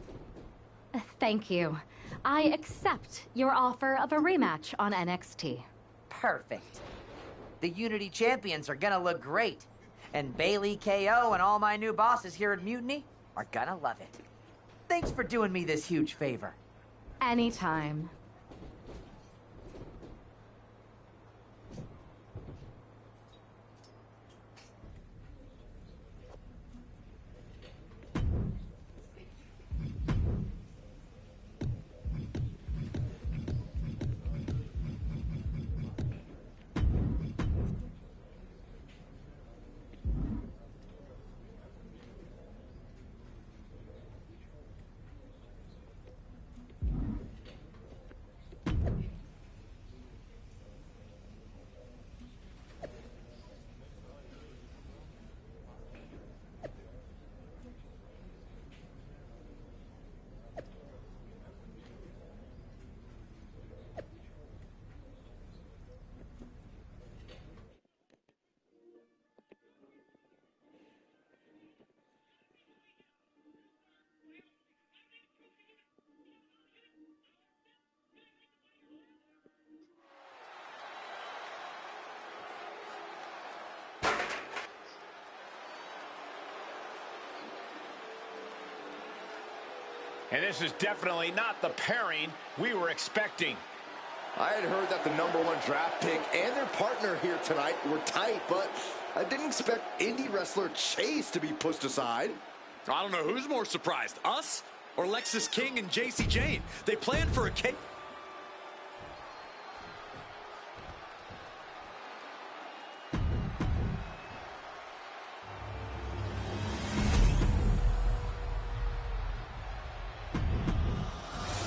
Thank you. I accept your offer of a rematch on NXT. Perfect. The Unity Champions are gonna look great. And Bailey, KO, and all my new bosses here at Mutiny are gonna love it. Thanks for doing me this huge favor. Anytime. And this is definitely not the pairing we were expecting. I had heard that the #1 draft pick and their partner here tonight were tight, but I didn't expect indie wrestler Chase to be pushed aside. I don't know who's more surprised, us or Lexis King and JC Jane. They planned for a cake.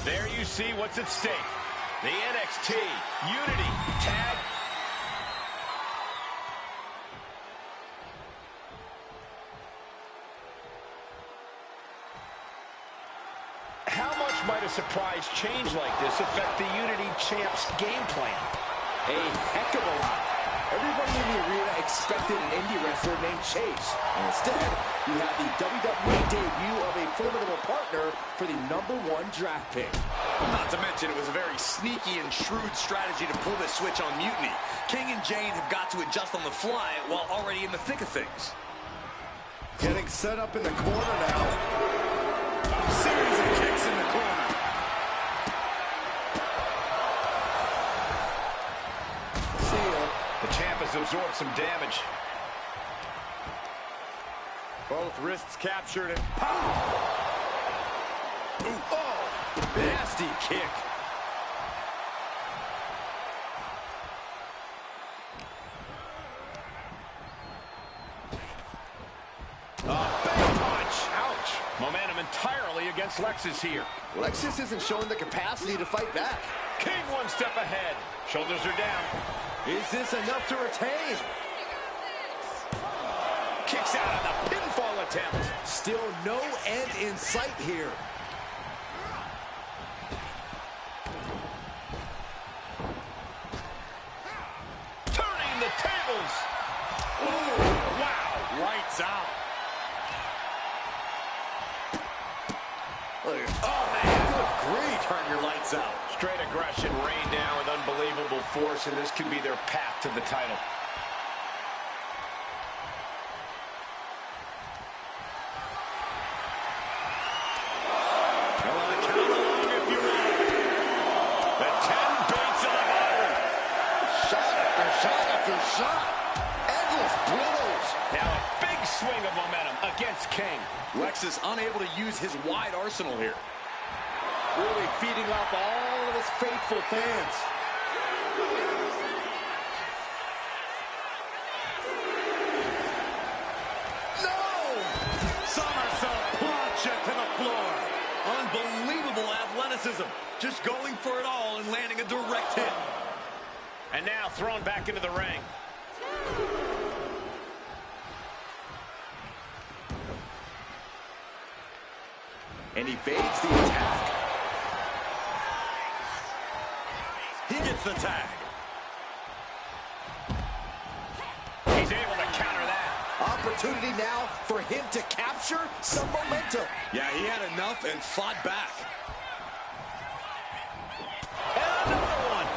There you see what's at stake. The NXT Unity Tag. How much might a surprise change like this affect the Unity Champ's game plan? A heck of a lot. Everybody in the arena expected an indie wrestler named Chase. Instead, you have the WWE debut of a formidable partner for the #1 draft pick. Not to mention, it was a very sneaky and shrewd strategy to pull this switch on Mutiny. King and Jane have got to adjust on the fly while already in the thick of things. Getting set up in the corner now. Series of kicks in the corner. The champ has absorbed some damage. Both wrists captured and pow! Ooh, oh! Nasty kick. A big punch. Ouch. Momentum entirely against Lexis here. Lexis isn't showing the capacity to fight back. King one step ahead. Shoulders are down. Is this enough to retain? Kicks out of the pinfall attempt. Still no end in sight here. Turning the tables. Ooh, wow. Lights out. Oh, man, good grief. Turn your lights out. Straight aggression rained down with unbelievable force, and this could be their path to the title. Swing of momentum against King. Lexis unable to use his wide arsenal here. Really feeding off all of his faithful fans. No! Somersault plancha to the floor. Unbelievable athleticism. Just going for it all and landing a direct hit. And now thrown back into the ring. And evades the attack. He gets the tag. He's able to counter that. Opportunity now for him to capture some momentum. Yeah, he had enough and fought back. And another one.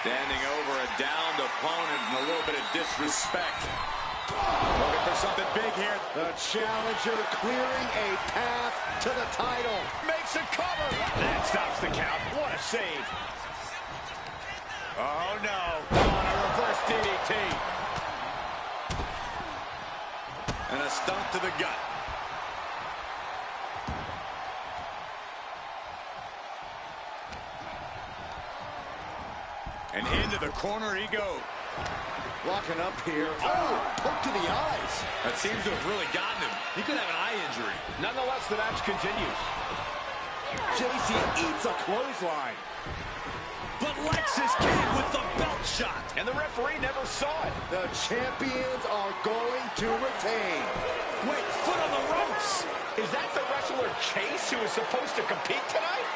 Standing over a downed opponent and a little bit of disrespect. Looking for something big here. The challenger clearing a path to the title. Makes a cover. That stops the count. What a save. Oh, no. On a reverse DDT. And a stomp to the gut. And into the corner he goes. Locking up here. Oh, hook to the eyes. That seems to have really gotten him. He could have an eye injury. Nonetheless, the match continues. JC eats a clothesline. But Lexis King with the belt shot. And the referee never saw it. The champions are going to retain. Wait, foot on the ropes. Is that the wrestler Chase who is supposed to compete tonight?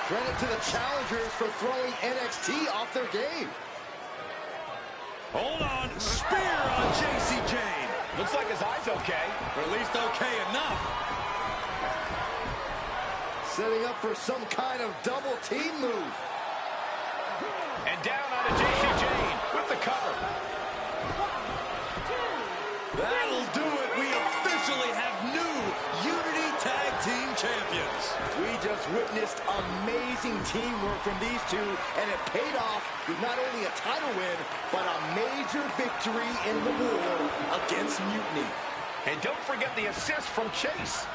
Credit to the challengers for throwing NXT off their game. Hold on. Spear on JC Jane. Looks like his eye's okay. Or at least okay enough. Setting up for some kind of double team move. And down onto JC Jane with the cover. That'll do it. witnessed amazing teamwork from these two, and it paid off with not only a title win, but a major victory in the war against Mutiny. And don't forget the assist from Chase.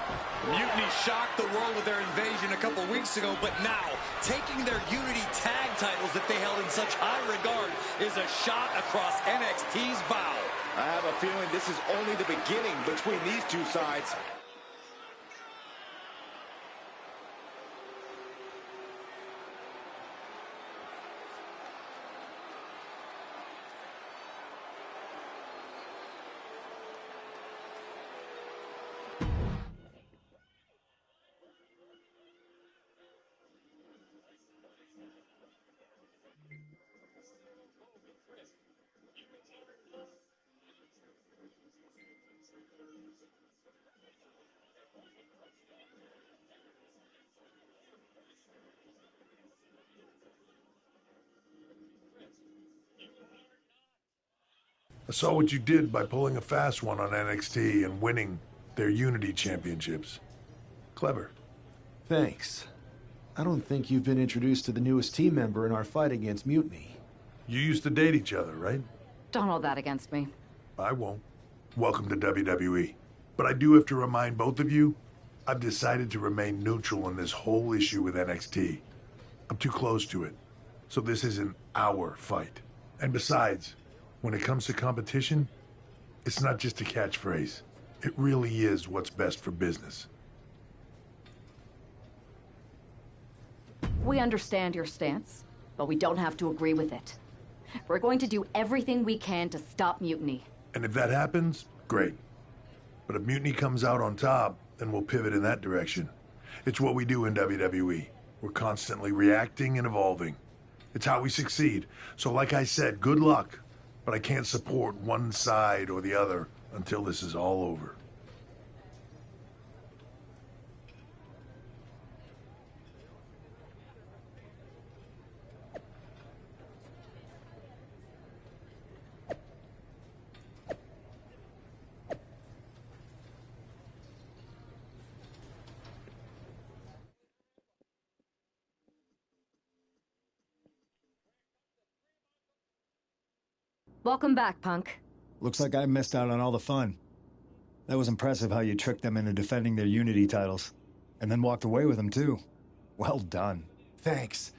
Mutiny shocked the world with their invasion a couple weeks ago, but now, taking their Unity tag titles that they held in such high regard is a shot across NXT's bow. I have a feeling this is only the beginning between these two sides. I saw what you did by pulling a fast one on NXT and winning their Unity championships. Clever. Thanks. I don't think you've been introduced to the newest team member in our fight against Mutiny. You used to date each other, right? Don't hold that against me. I won't. Welcome to WWE. But I do have to remind both of you, I've decided to remain neutral in this whole issue with NXT. I'm too close to it. So this isn't our fight. And besides, when it comes to competition, it's not just a catchphrase. It really is what's best for business. We understand your stance, but we don't have to agree with it. We're going to do everything we can to stop Mutiny. And if that happens, great. But if Mutiny comes out on top, then we'll pivot in that direction. It's what we do in WWE. We're constantly reacting and evolving. It's how we succeed. So like I said, good luck. But I can't support one side or the other until this is all over. Welcome back, Punk. Looks like I missed out on all the fun. That was impressive how you tricked them into defending their Unity titles. And then walked away with them, too. Well done. Thanks.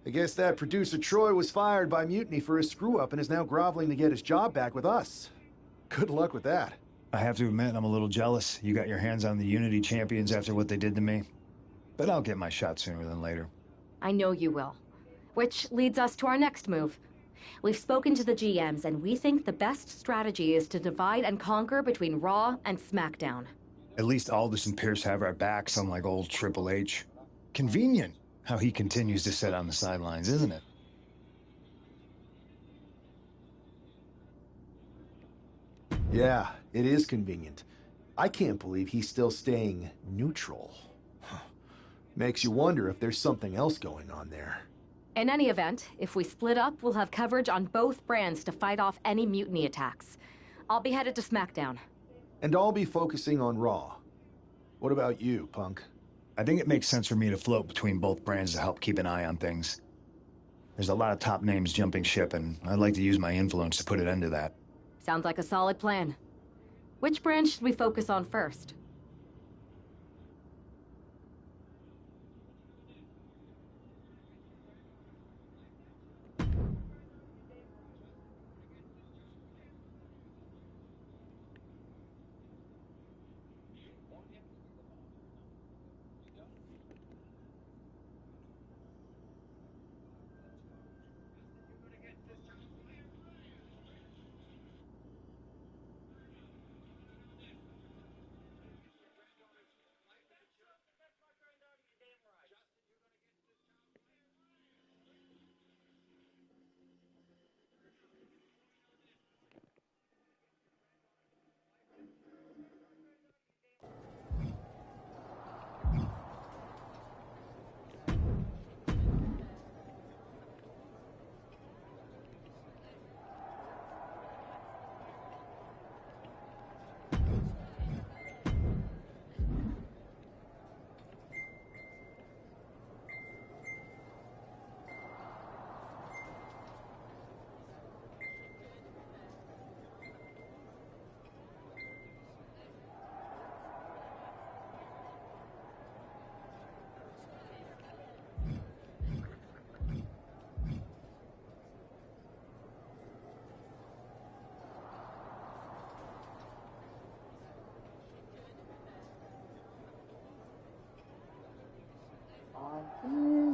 I guess that producer Troy was fired by Mutiny for his screw-up and is now groveling to get his job back with us. Good luck with that. I have to admit, I'm a little jealous. You got your hands on the Unity champions after what they did to me. But I'll get my shot sooner than later. I know you will. Which leads us to our next move. We've spoken to the GMs, and we think the best strategy is to divide and conquer between Raw and SmackDown. At least Aldous and Pierce have our backs, unlike old Triple H. Convenient how he continues to sit on the sidelines, isn't it? Yeah, it is convenient. I can't believe he's still staying neutral. Makes you wonder if there's something else going on there. In any event, if we split up, we'll have coverage on both brands to fight off any Mutiny attacks. I'll be headed to SmackDown. And I'll be focusing on Raw. What about you, Punk? I think it makes sense for me to float between both brands to help keep an eye on things. There's a lot of top names jumping ship, and I'd like to use my influence to put an end to that. Sounds like a solid plan. Which brand should we focus on first?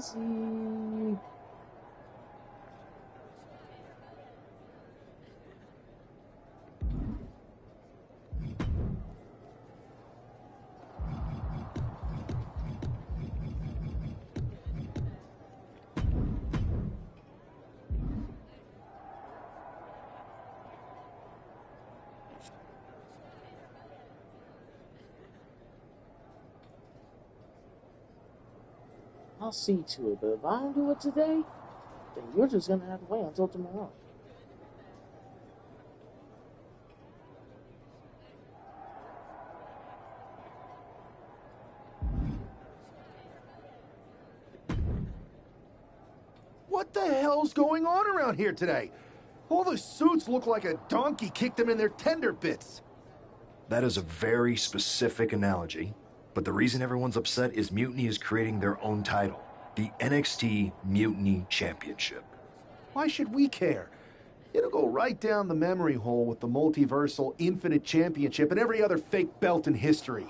easy. I'll see to it, but if I don't do it today, then you're just gonna have to wait until tomorrow. What the hell's going on around here today? All the suits look like a donkey kicked them in their tender bits. That is a very specific analogy, but the reason everyone's upset is Mutiny is creating their own title, the NXT Mutiny Championship. Why should we care? It'll go right down the memory hole with the Multiversal Infinite Championship and every other fake belt in history.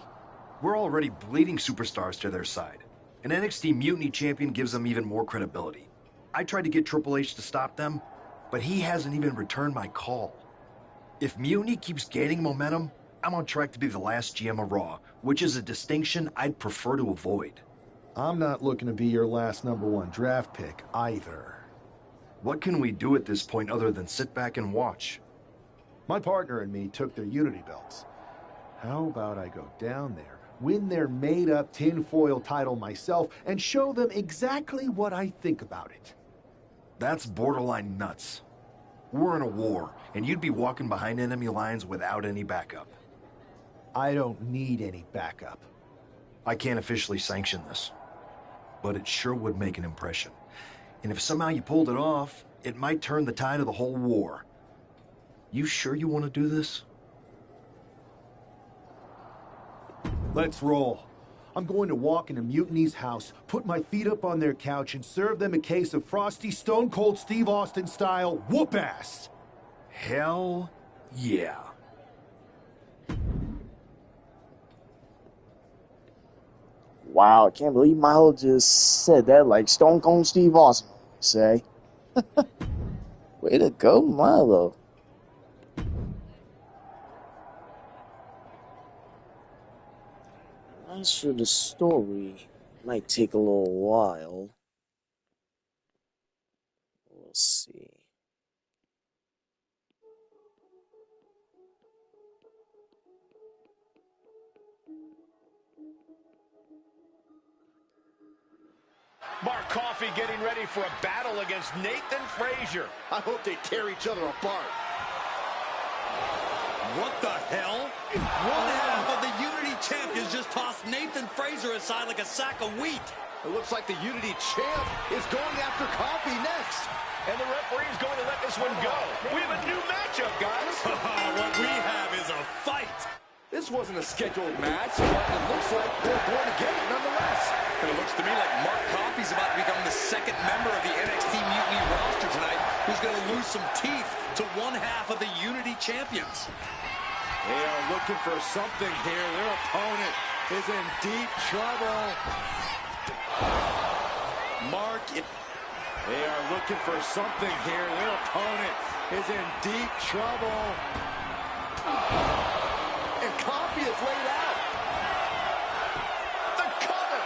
We're already bleeding superstars to their side. An NXT Mutiny champion gives them even more credibility. I tried to get Triple H to stop them, but he hasn't even returned my call. If Mutiny keeps gaining momentum, I'm on track to be the last GM of Raw, which is a distinction I'd prefer to avoid. I'm not looking to be your last #1 draft pick either. What can we do at this point other than sit back and watch? My partner and me took their Unity belts. How about I go down there, win their made-up tinfoil title myself, and show them exactly what I think about it? That's borderline nuts. We're in a war, and you'd be walking behind enemy lines without any backup. I don't need any backup. I can't officially sanction this, but it sure would make an impression. And if somehow you pulled it off, it might turn the tide of the whole war. You sure you want to do this? Let's roll. I'm going to walk into Mutiny's house, put my feet up on their couch, and serve them a case of frosty Stone Cold Steve Austin style whoop-ass. Hell yeah. Wow, I can't believe Milo just said that like Stone Cold Steve Austin would say. Way to go, Milo. As for the story, might take a little while. We'll see. Mark Coffey getting ready for a battle against Nathan Frazier. I hope they tear each other apart. What the hell? One half of the Unity champions just tossed Nathan Frazier aside like a sack of wheat. It looks like the Unity champ is going after Coffey next. And the referee's going to let this one go. We have a new matchup, guys. What we have is a fight. This wasn't a scheduled match, but it looks like they're going to get it nonetheless. And it looks to me like Mark Coffey's about to become the second member of the NXT Mutiny roster tonight, who's going to lose some teeth to one half of the Unity champions. They are looking for something here. Their opponent is in deep trouble. They are looking for something here. Their opponent is in deep trouble. And Coffey is laid out. The cover.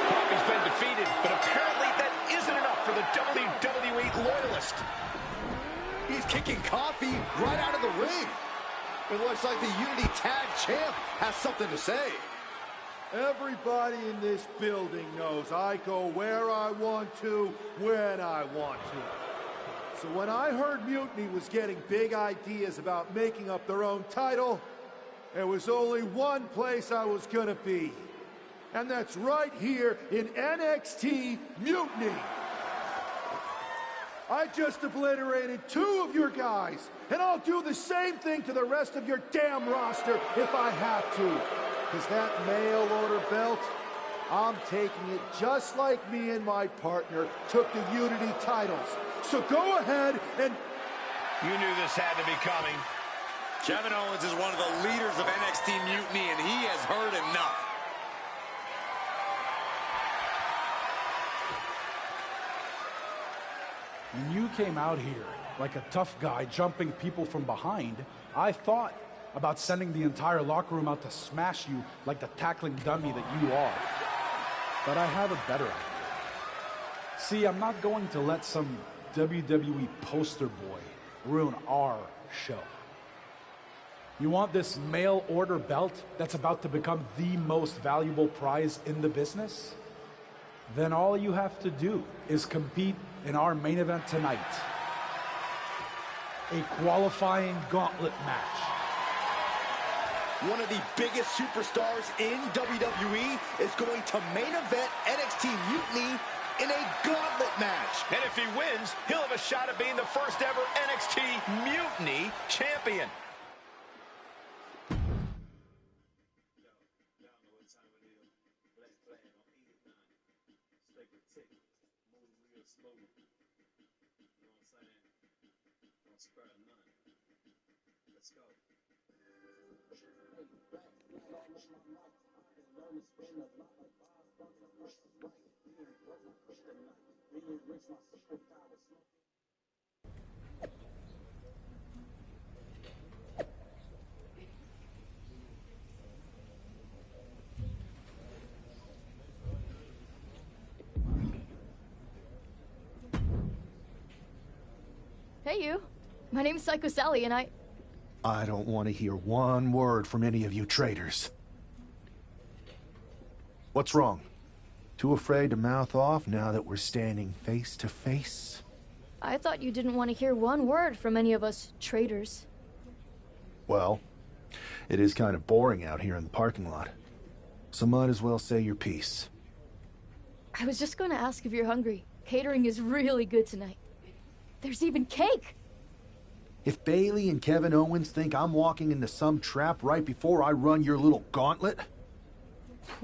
Coffey's been defeated, but apparently that isn't enough for the WWE loyalist. He's kicking Coffey right out of the ring. It looks like the Unity Tag Champ has something to say. Everybody in this building knows I go where I want to, when I want to. So when I heard Mutiny was getting big ideas about making up their own title, there was only one place I was gonna be. And that's right here in NXT Mutiny. I just obliterated 2 of your guys, and I'll do the same thing to the rest of your damn roster if I have to. Because that mail order belt, I'm taking it just like me and my partner took the Unity titles. So go ahead and... You knew this had to be coming. Kevin Owens is one of the leaders of NXT Mutiny, and he has heard enough. When you came out here like a tough guy jumping people from behind, I thought about sending the entire locker room out to smash you like the tackling dummy that you are. But I have a better idea. See, I'm not going to let some WWE poster boy ruin our show. You want this mail order belt that's about to become the most valuable prize in the business? Then all you have to do is compete in our main event tonight. A qualifying gauntlet match. One of the biggest superstars in WWE is going to main event NXT Mutiny in a gauntlet match. And if he wins, he'll have a shot at being the first ever NXT Mutiny champion. Hey, you. My name's Psycho Sally, and I don't want to hear one word from any of you traitors. What's wrong? Too afraid to mouth off now that we're standing face to face? I thought you didn't want to hear one word from any of us traitors. Well, it is kind of boring out here in the parking lot. So might as well say your piece. I was just going to ask if you're hungry. Catering is really good tonight. There's even cake! If Bailey and Kevin Owens think I'm walking into some trap right before I run your little gauntlet...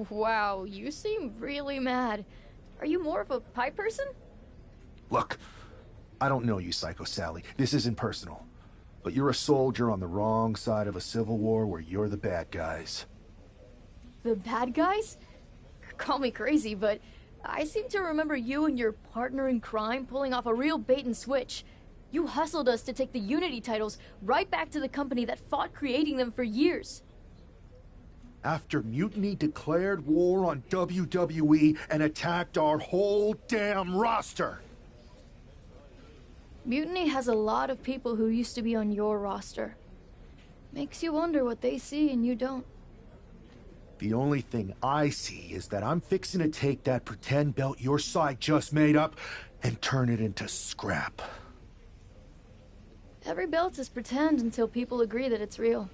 Wow, you seem really mad. Are you more of a pie person? Look, I don't know you, Psycho Sally. This isn't personal. But you're a soldier on the wrong side of a civil war where you're the bad guys. The bad guys? Call me crazy, but I seem to remember you and your partner in crime pulling off a real bait and switch. You hustled us to take the Unity titles right back to the company that fought creating them for years. After Mutiny declared war on WWE and attacked our whole damn roster. Mutiny has a lot of people who used to be on your roster. Makes you wonder what they see and you don't. The only thing I see is that I'm fixing to take that pretend belt your side just made up and turn it into scrap. Every belt is pretend until people agree that it's real.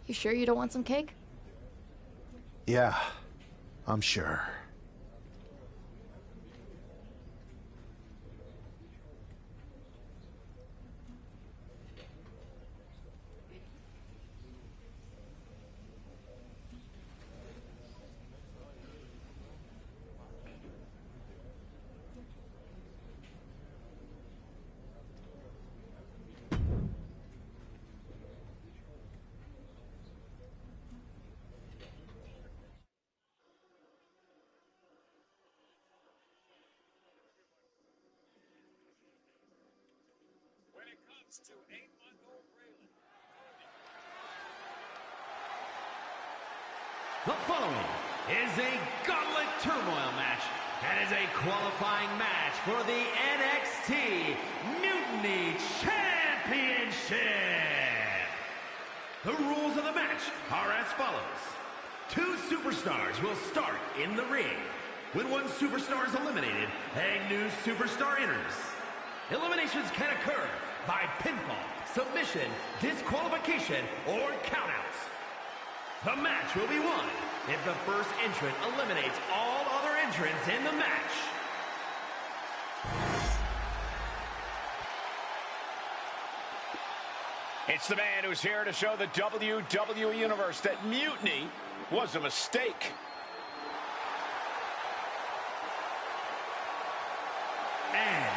You sure you don't want some cake? Yeah, I'm sure. To 8-month-old Raylan. The following is a Gauntlet Turmoil match and is a qualifying match for the NXT Mutiny Championship. The rules of the match are as follows. 2 superstars will start in the ring. When one superstar is eliminated, a new superstar enters. Eliminations can occur by pinfall, submission, disqualification, or countouts. The match will be won if the first entrant eliminates all other entrants in the match. It's the man who's here to show the WWE Universe that Mutiny was a mistake. And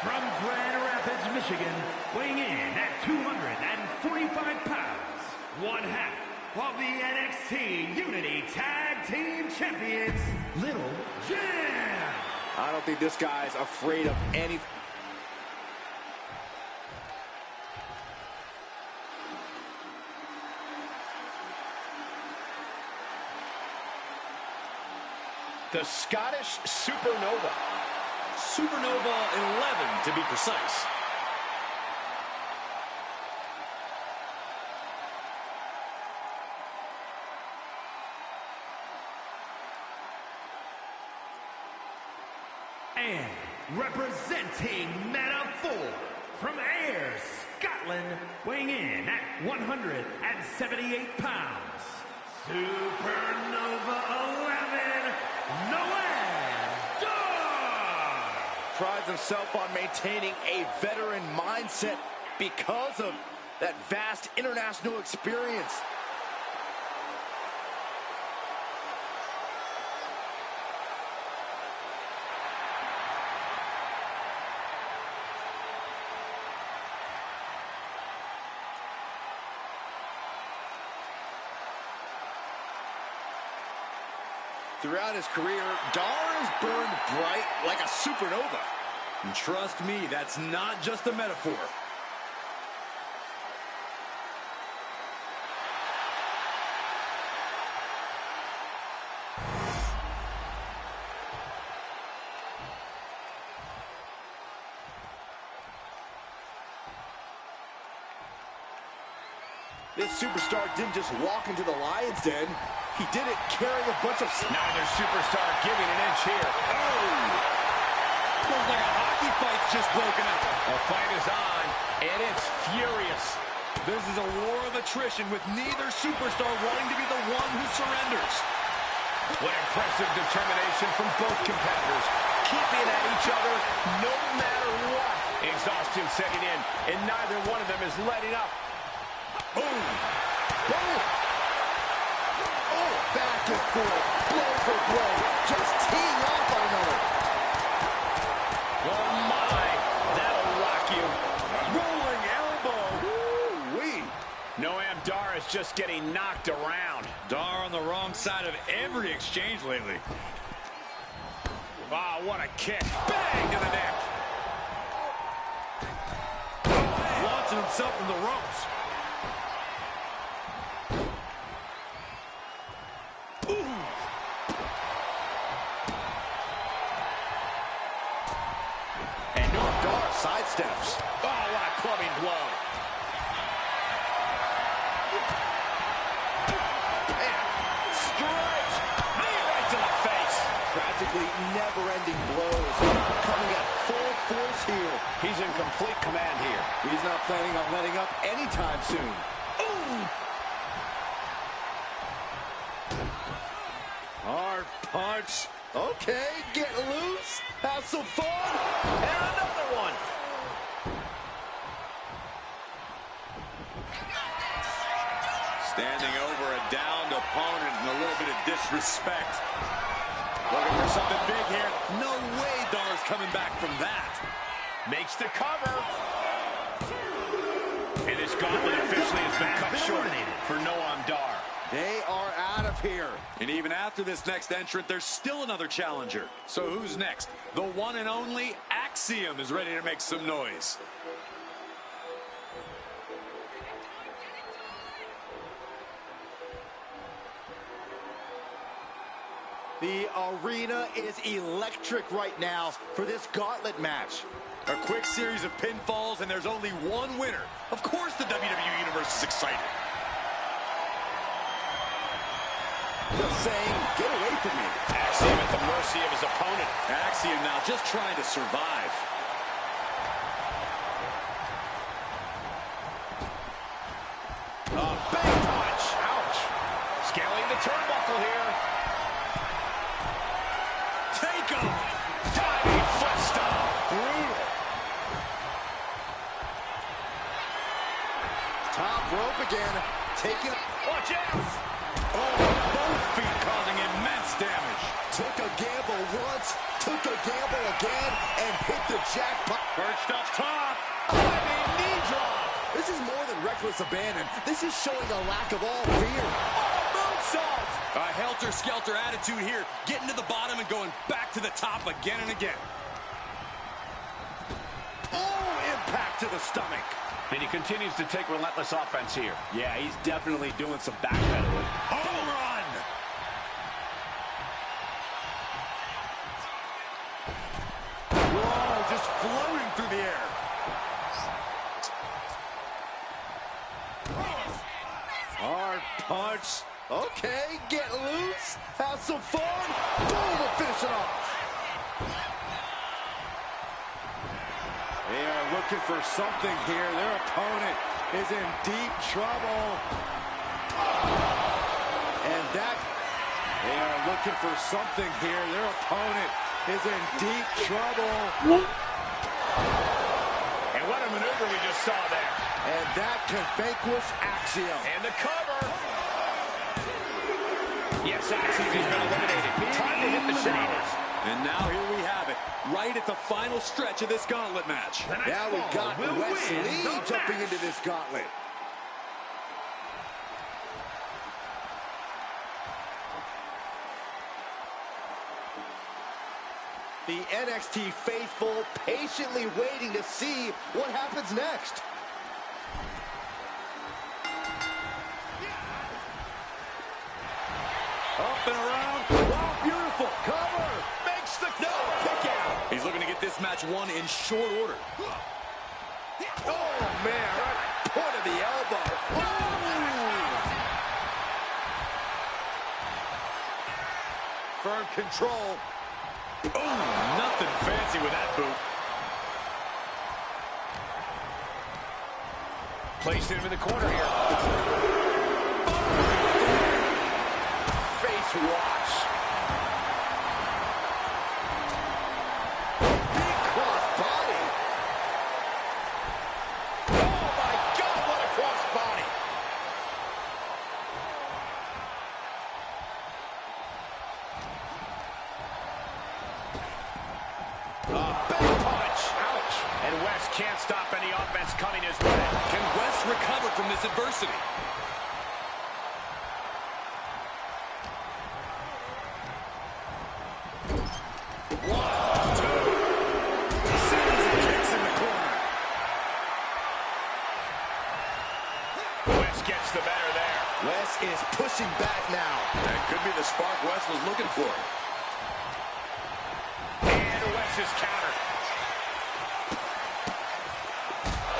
from Grand Rapids, Michigan, weighing in at 245 pounds, one half of the NXT Unity Tag Team Champions, Little Jam. I don't think this guy's afraid of any... The Scottish Supernova. Supernova 11, to be precise. And representing Meta 4 from Ayr, Scotland, weighing in at 178 pounds, Supernova 11, Noam Dar! Prides himself on maintaining a veteran mindset because of that vast international experience. Throughout his career, Dar has burned bright like a supernova. And trust me, that's not just a metaphor. This superstar didn't just walk into the Lion's Den. He did it carrying a bunch of... Neither superstar giving an inch here. Oh! Looks like a hockey fight's just broken up. The fight is on, and it's furious. This is a war of attrition with neither superstar wanting to be the one who surrenders. What impressive determination from both competitors, keeping at each other no matter what. Exhaustion setting in, and neither one of them is letting up. Boom! Boom! Oh, back and forth, blow for blow, just teeing off on another. Oh my, that'll rock you. Rolling elbow. Woo-wee. Noam Dar is just getting knocked around. Dar on the wrong side of every exchange lately. Wow, what a kick. Bang to the neck. Launching himself from the ropes. Sidesteps. Oh, what a clubbing blow. Man, straight. Knee right to the face. Practically never-ending blows. Coming at full force here. He's in complete command here. He's not planning on letting up anytime soon. Ooh. Hard punch. Okay, get loose. Have some fun. And another one. Standing over a downed opponent and a little bit of disrespect. Looking for something big here. No way Dar's coming back from that. Makes the cover. And this gauntlet officially has been cut short for Noam Dar. They are out of here. And even after this next entrant, there's still another challenger. So who's next? The one and only Axiom is ready to make some noise. The arena is electric right now for this gauntlet match. A quick series of pinfalls, and there's only one winner. Of course the WWE Universe is excited. Just saying, get away from me. Axiom at the mercy of his opponent. Axiom now just trying to survive. A big punch. Ouch. Scaling the turnbuckle here. Take him. Diving foot stomp. Brutal. Top rope again. Taking it. Watch out. Oh, both feet causing immense damage. Took a gamble once, took a gamble again, and hit the jackpot. Perched up top. Diving knee drop. This is more than reckless abandon. This is showing a lack of all fear. Oh, moonsault. A helter-skelter attitude here, getting to the bottom and going back to the top again and again. Oh, impact to the stomach. And he continues to take relentless offense here. Yeah, he's definitely doing some backpedaling. Home run! punch. Okay, get loose, have some fun. Boom, and finish it off. They are looking for something here. Their opponent is in deep trouble. And that, they are looking for something here. Their opponent is in deep trouble. And what a maneuver we just saw there. And that can vanquish Axiom. And the cover. Yes, Axiom has been eliminated. Time to hit the showers. And now here we have it, right at the final stretch of this gauntlet match. Now we got Wesley jumping into this gauntlet. The NXT faithful patiently waiting to see what happens next. Up and around. Wow, beautiful. Cover. Makes the kick out. He's looking to get this match won in short order. Oh, man. Right point of the elbow. Ooh. Firm control. Oh, nothing fancy with that boot. Placed him in the corner here. Face wash. Big cross body. Oh my God, what a cross body. Big punch. Ouch. And West can't stop any offense coming his way. Can West recover from this adversity? Gets the better there. Wes is pushing back now. That could be the spark Wes was looking for. And Wes's counter.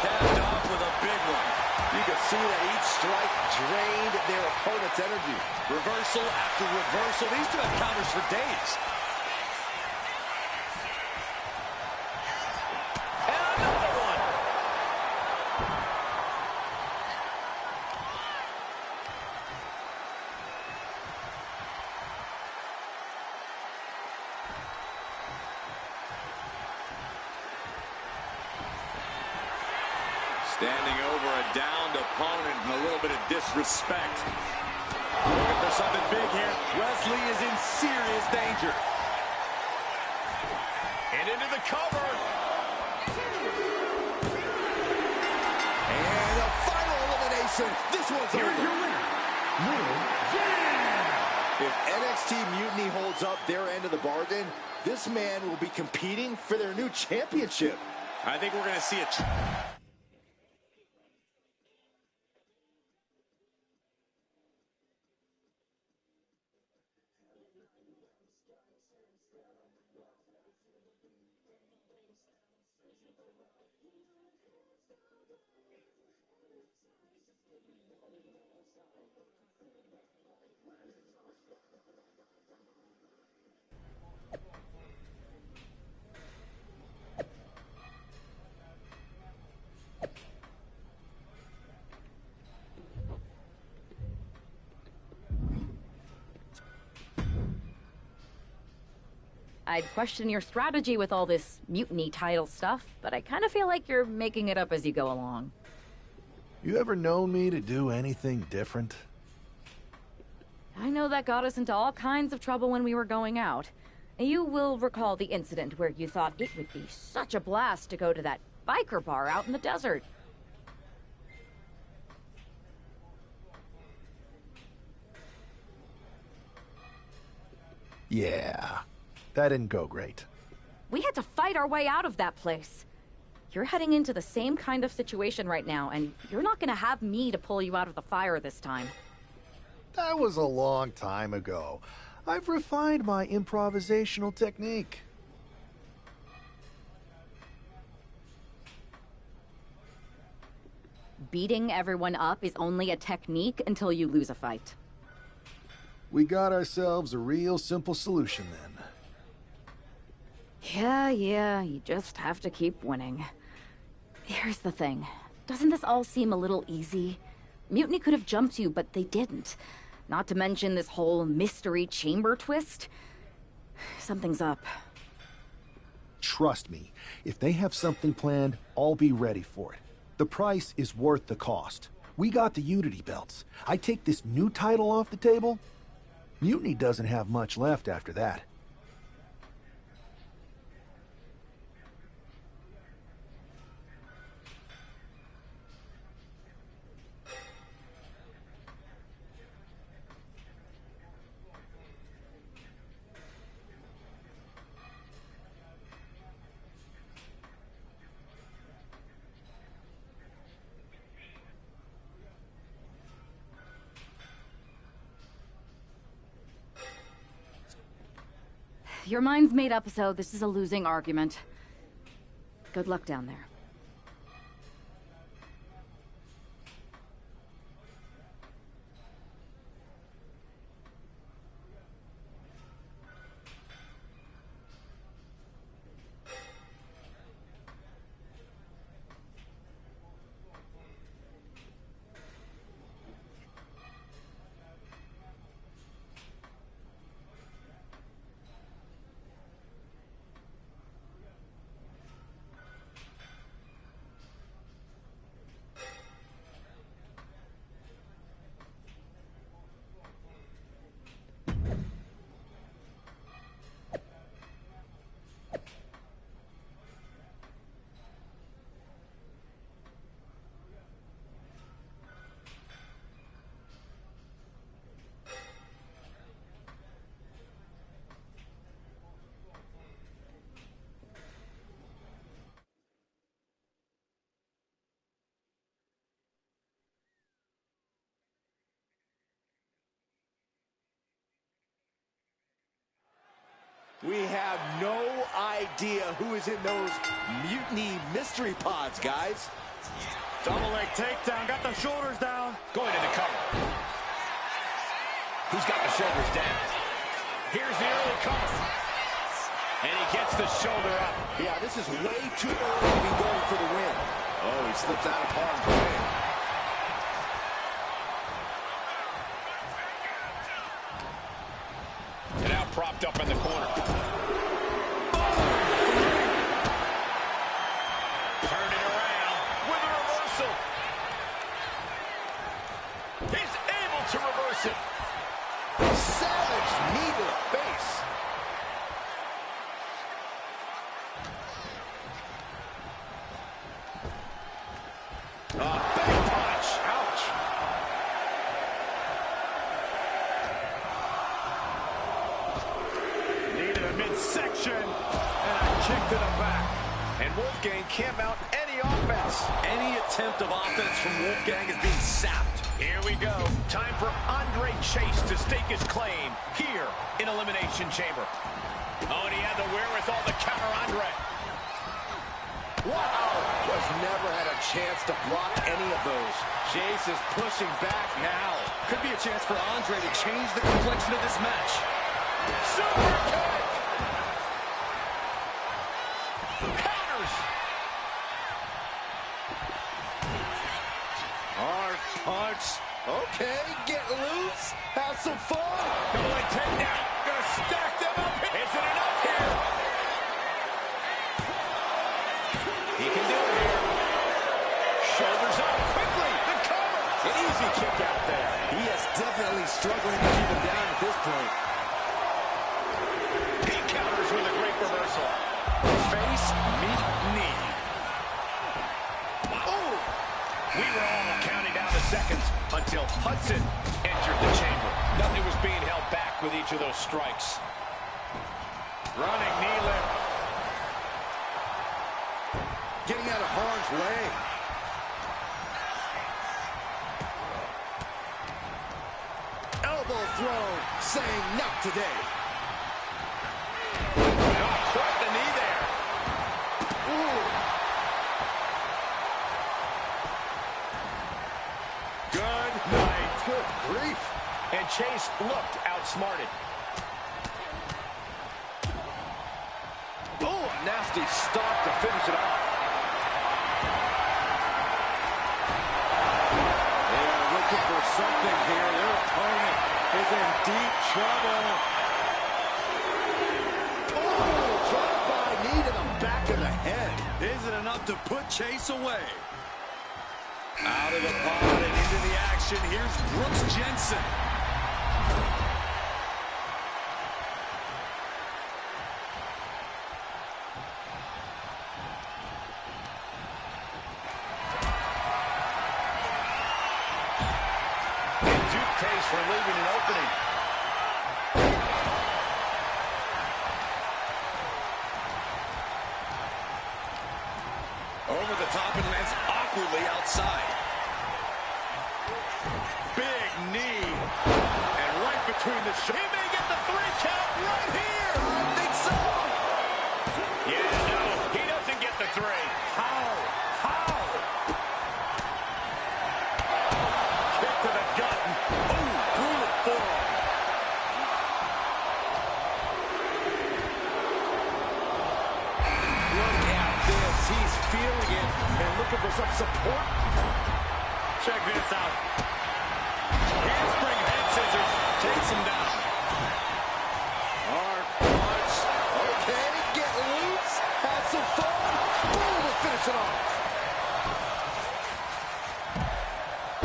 Capped off with a big one. You can see that each strike drained their opponent's energy. Reversal after reversal. These two have counters for days. And another one. Standing over a downed opponent and a little bit of disrespect. Looking for something big here. Wesley is in serious danger. And into the cover. And a final elimination. This one's over. Here's your winner, If NXT Mutiny holds up their end of the bargain, this man will be competing for their new championship. I think we're going to see a... I'd question your strategy with all this mutiny title stuff, but I kind of feel like you're making it up as you go along. You ever known me to do anything different? I know that got us into all kinds of trouble when we were going out. You will recall the incident where you thought it would be such a blast to go to that biker bar out in the desert. Yeah, that didn't go great. We had to fight our way out of that place. You're heading into the same kind of situation right now, and you're not gonna have me to pull you out of the fire this time. That was a long time ago. I've refined my improvisational technique. beating everyone up is only a technique until you lose a fight. We got ourselves a real simple solution then. Yeah, you just have to keep winning. Here's the thing. Doesn't this all seem a little easy? Mutiny could have jumped you, but they didn't. Not to mention this whole mystery chamber twist. Something's up. Trust me, if they have something planned, I'll be ready for it. The price is worth the cost. We got the Unity belts. I take this new title off the table, Mutiny doesn't have much left after that. Your mind's made up, so this is a losing argument. Good luck down there. We have no idea who is in those Mutiny mystery pods, guys. Double leg takedown, got the shoulders down. Going to the cover. He's got the shoulders down. Here's the early cover. And he gets the shoulder up. Yeah, this is way too early to be going for the win. Oh, he slips out of harm's way. And now propped up in the corner. Turn it around with a reversal. He's able to reverse it. Savage knee to the face. Big punch. Ouch. Knee to the midsection, and a kick to the back. And Wolfgang can't mount any offense. Any attempt of offense from Wolfgang is being sapped. Here we go. Time for Andre Chase to stake his claim here in Elimination Chamber. Oh, and he had the wherewithal to counter Andre. Wow! Just never had a chance to block any of those. Chase is pushing back now. Could be a chance for Andre to change the complexion of this match. Super kick! Counters! Hard punch. Okay, get loose. Have some fun. Double leg takedown. Gonna stack them up. Isn't enough here. He can do it here. Shoulders up quickly. The cover. An easy kick out there. He is definitely struggling to keep him down at this point. He counters with a great reversal. Face, meet, knee. Oh! We were all counting down the seconds until Hudson entered the chamber. Nothing was being held back with each of those strikes. Running knee lift. Getting out of harm's way. Elbow throw, saying not today. Not quite the knee there. Ooh. grief. And Chase looked outsmarted. Oh, a nasty stop to finish it off. They are looking for something here. Their opponent is in deep trouble. Oh, drive-by knee to the back of the head. Isn't enough to put Chase away. Out of the pod and into the action. Here's Brooks Jensen. Case for leaving an opening. Over the top and lands awkwardly outside. Big knee. And right between the shoulders. He may get the 3 count right here. I think so. Yeah, no, he doesn't get the 3. How? Kick to the gut. Oh, brutal forearm. Look at this. He's feeling it and looking for some support. Check this out. Handspring head scissors takes him down. Hard punch. Okay, get loose. Have some fun. Boom, we'll finish it off.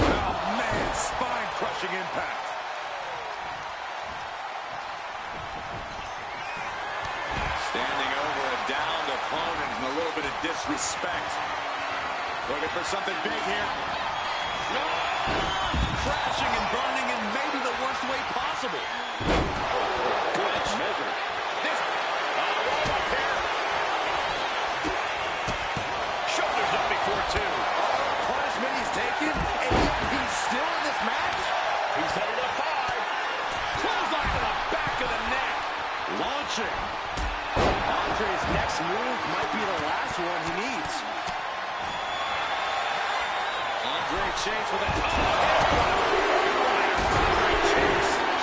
Oh, man, spine-crushing impact. Standing over a downed opponent and a little bit of disrespect. Looking for something big here. No! Crashing and burning in maybe the worst way possible. Good measure. This roll up here. Shoulders up before 2. Punishment he's taken, and yet he's still in this match. He's headed up 5. Clothesline to the back of the neck. Launching. Andre's next move might be the last one he needs. Andre Chase with a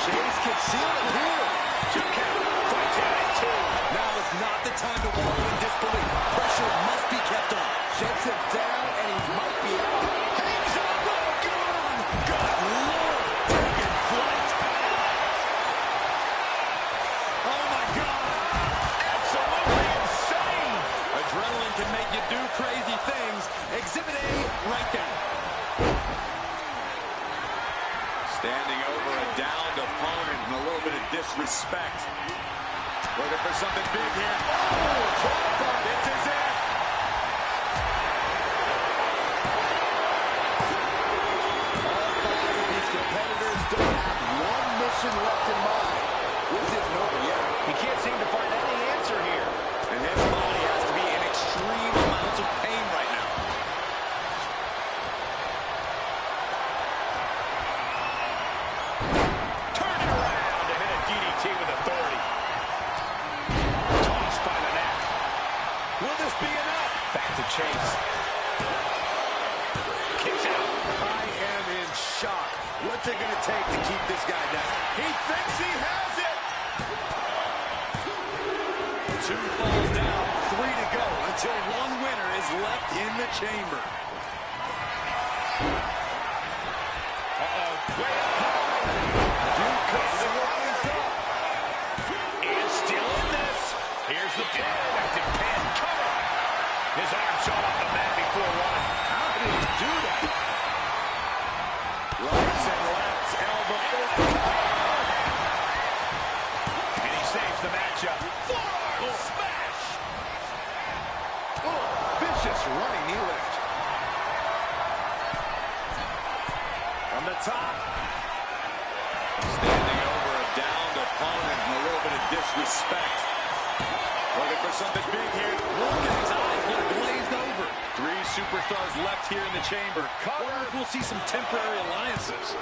Chase can seal it here. 2 count. Fights out at 2. Now is not the time to wallow in disbelief. Pressure must be kept on. Jensen down, and he might be out. Hangs up. Oh, God. Good Lord. Taking flight. Oh, my God. Absolutely insane. Adrenaline can make you do crazy things. Exhibit A right there. Standing over a downed opponent and a little bit of disrespect. Looking for something big here. Oh, this is it. All 5 of these competitors don't have one mission left in mind. This isn't over yet. He can't seem to find any answer here. And his body has to be in extreme amounts of pain right now. Turn it around to hit a DDT with authority. Tossed by the neck. Will this be enough? Back to Chase. Kicks out. I am in shock. What's it going to take to keep this guy down? He thinks he has it. 2 falls down, 3 to go until one winner is left in the chamber. Uh-oh. Way up high. Duke comes to rise up. And still in this. Here's the pin. Effective pin. Cover. His arm shot off the mat before 1. How did he do that? Rights and lefts, elbow. And he saves the matchup. Forearm smash. Oh, vicious running knee lift. From the top. Standing over a downed opponent and a little bit of disrespect. Looking for something big here. Look at his eyes. They're glazed over. 3 superstars left here in the chamber. Covered. We'll see some temporary alliances.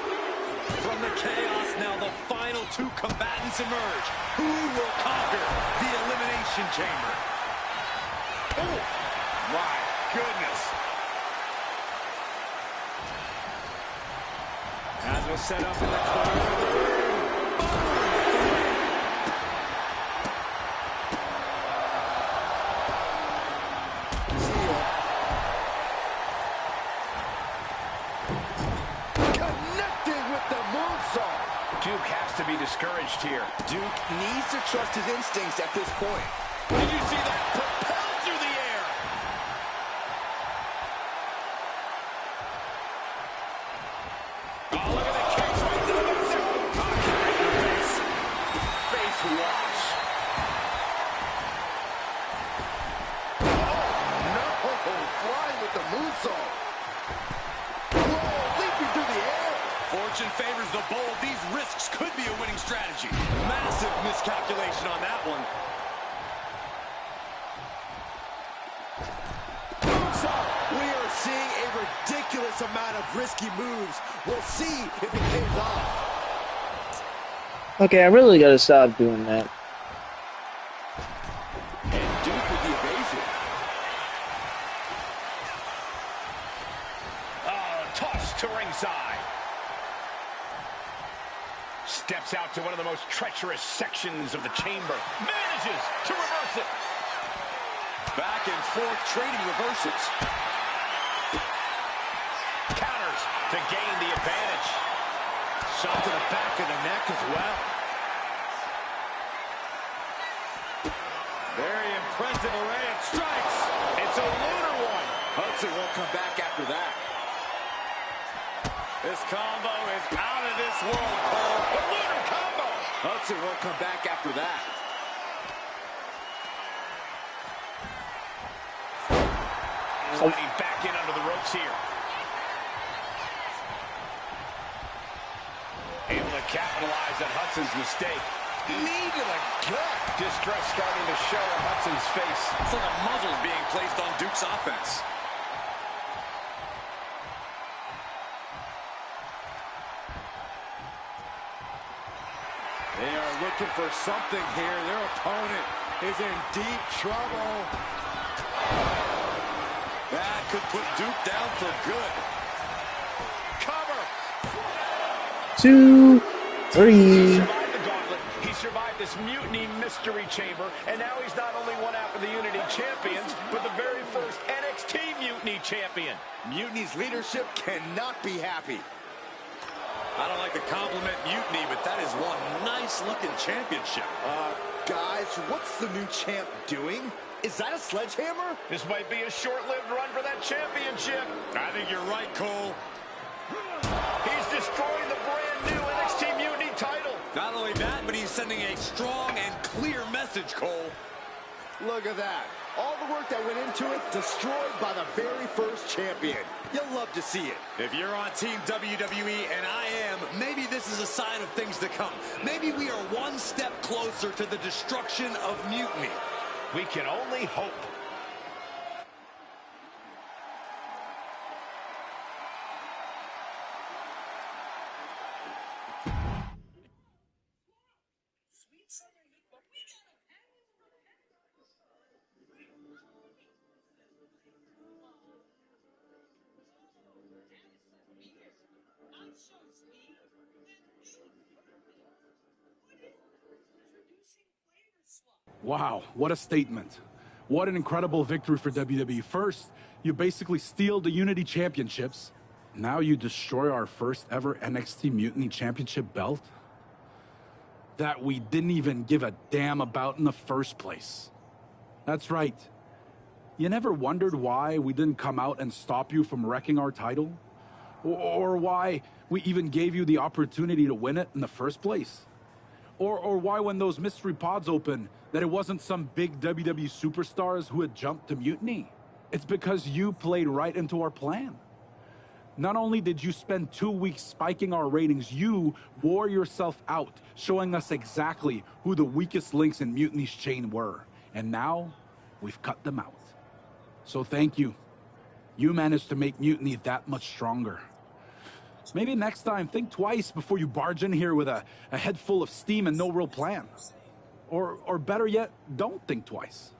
From the chaos, now the final 2 combatants emerge. Who will conquer the Elimination Chamber? Oh, my goodness. At will set up in the corner. Duke has to be discouraged here. Duke needs to trust his instincts at this point. Did you see that? Propelled through the air. Oh, look at the kicks right to the midsection. Face wash. Oh, no. Flying with the moonsault. Whoa, leaping through the air. Fortune favors the bold. These risks could be a winning strategy. Massive miscalculation on that one. We are seeing a ridiculous amount of risky moves. We'll see if it pays off. Okay, I really gotta stop doing that. And Duke with the evasion. Oh, toss to ringside. Steps out to one of the most treacherous sections of the chamber. Manages to reverse it. Back and forth, trading reverses. Counters to gain the advantage. Shot to the back of the neck as well. Very impressive array of strikes. It's a lunar one. Hudson won't come back after that. This combo is out of this world, Cole. A lunar combo. Hudson won't come back after that. Sliding back in under the ropes here. Able to capitalize on Hudson's mistake. Knee to the gut. Distress starting to show on Hudson's face. It's like a muzzle's being placed on Duke's offense. They are looking for something here. Their opponent is in deep trouble. That could put Duke down for good. Cover. 2, 3. He survived the gauntlet. He survived this mutiny mystery chamber. And now he's not only one half of the Unity champions, but the very first NXT Mutiny champion. Mutiny's leadership cannot be happy. I don't like to compliment Mutiny, but that is one nice-looking championship. Guys, what's the new champ doing? Is that a sledgehammer? This might be a short-lived run for that championship. I think you're right, Cole. He's destroying the brand new NXT Mutiny title. Not only that, but he's sending a strong and clear message, Cole. Look at that. All the work that went into it, destroyed by the very first champion. You'll love to see it. If you're on Team WWE, and I am, maybe this is a sign of things to come. Maybe we are one step closer to the destruction of Mutiny. We can only hope. Wow, what a statement. What an incredible victory for WWE. First, you basically steal the Unity Championships. Now you destroy our first ever NXT Mutiny Championship belt that we didn't even give a damn about in the first place. That's right. You never wondered why we didn't come out and stop you from wrecking our title? Or why we even gave you the opportunity to win it in the first place? Or why when those mystery pods opened, that it wasn't some big WWE superstars who had jumped to Mutiny? It's because you played right into our plan. Not only did you spend 2 weeks spiking our ratings, you wore yourself out, showing us exactly who the weakest links in Mutiny's chain were. And now, we've cut them out. So thank you. You managed to make Mutiny that much stronger. Maybe next time, think twice before you barge in here with a head full of steam and no real plan. Or better yet, don't think twice.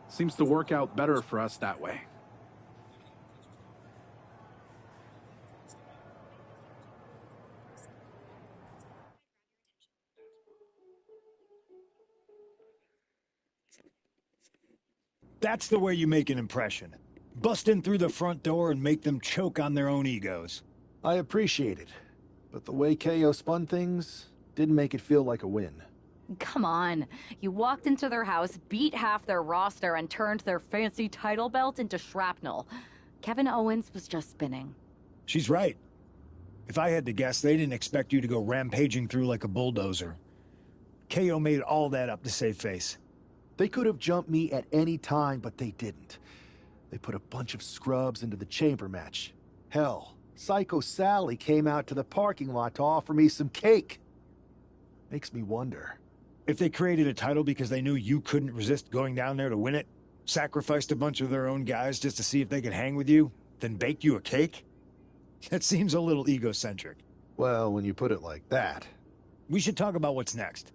Seems to work out better for us that way. That's the way you make an impression. Bust in through the front door and make them choke on their own egos. I appreciate it, but the way KO spun things didn't make it feel like a win. Come on. You walked into their house, beat half their roster, and turned their fancy title belt into shrapnel. Kevin Owens was just spinning. She's right. If I had to guess, they didn't expect you to go rampaging through like a bulldozer. KO made all that up to save face. They could have jumped me at any time, but they didn't. They put a bunch of scrubs into the chamber match. Hell, Psycho Sally came out to the parking lot to offer me some cake. Makes me wonder. If they created a title because they knew you couldn't resist going down there to win it, sacrificed a bunch of their own guys just to see if they could hang with you, then baked you a cake? That seems a little egocentric. Well, when you put it like that. We should talk about what's next.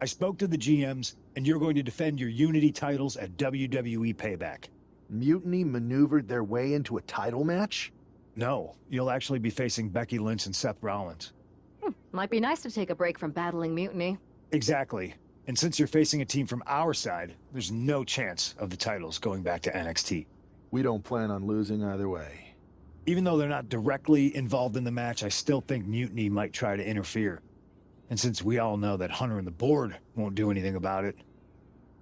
I spoke to the GMs, and you're going to defend your Unity titles at WWE Payback. Mutiny maneuvered their way into a title match? No, you'll actually be facing Becky Lynch and Seth Rollins. Might be nice to take a break from battling Mutiny. Exactly. And since you're facing a team from our side, there's no chance of the titles going back to NXT. We don't plan on losing either way. Even though they're not directly involved in the match, I still think Mutiny might try to interfere. And since we all know that Hunter and the board won't do anything about it,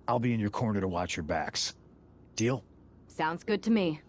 I'll be in your corner to watch your backs. Deal? Sounds good to me.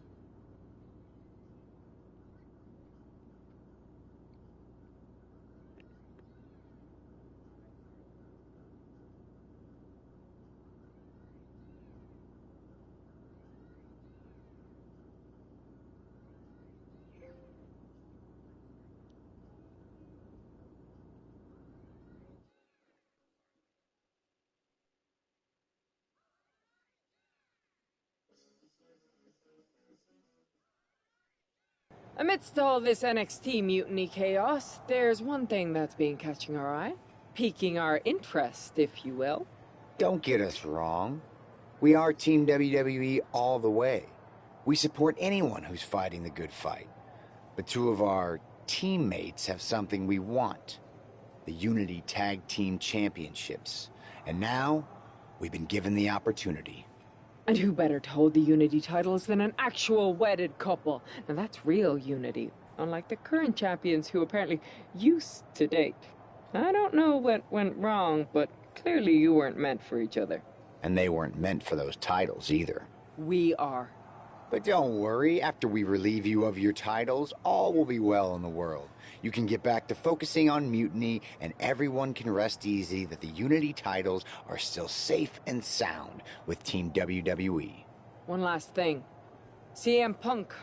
Amidst all this NXT mutiny chaos, there's one thing that's been catching our eye. Piquing our interest, if you will. Don't get us wrong. We are Team WWE all the way. We support anyone who's fighting the good fight. But two of our teammates have something we want. The Unity Tag Team Championships. And now, we've been given the opportunity. And who better to hold the Unity titles than an actual wedded couple? Now that's real unity, unlike the current champions who apparently used to date. I don't know what went wrong, but clearly you weren't meant for each other. And they weren't meant for those titles either. We are. But don't worry, after we relieve you of your titles, all will be well in the world. You can get back to focusing on Mutiny, and everyone can rest easy that the Unity titles are still safe and sound with Team WWE. One last thing. CM Punk,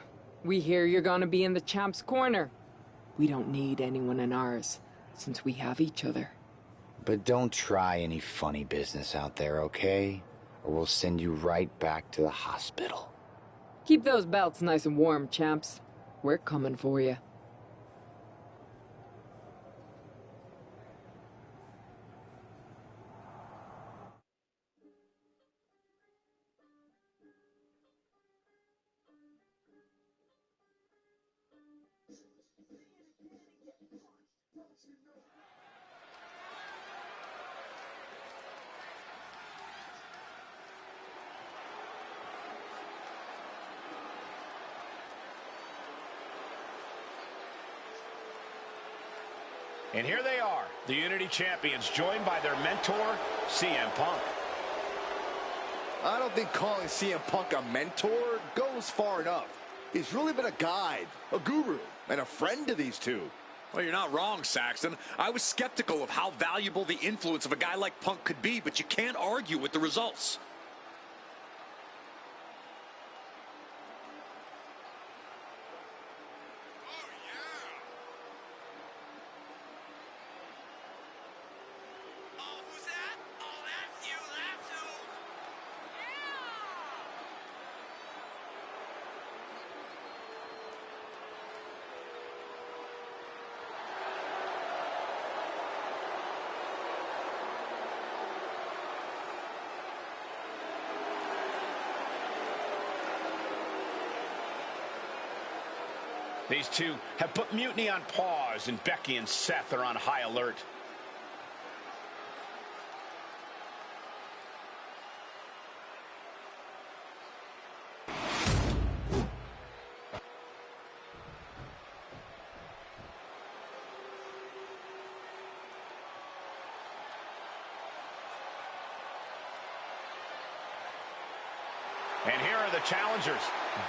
we hear you're gonna be in the champ's corner. We don't need anyone in ours, since we have each other. But don't try any funny business out there, okay? Or we'll send you right back to the hospital. Keep those belts nice and warm, champs. We're coming for you. And here they are, the Unity Champions, joined by their mentor, CM Punk. I don't think calling CM Punk a mentor goes far enough. He's really been a guide, a guru, and a friend to these two. Well, you're not wrong, Saxton. I was skeptical of how valuable the influence of a guy like Punk could be, but you can't argue with the results. These two have put Mutiny on pause, and Becky and Seth are on high alert. the challengers.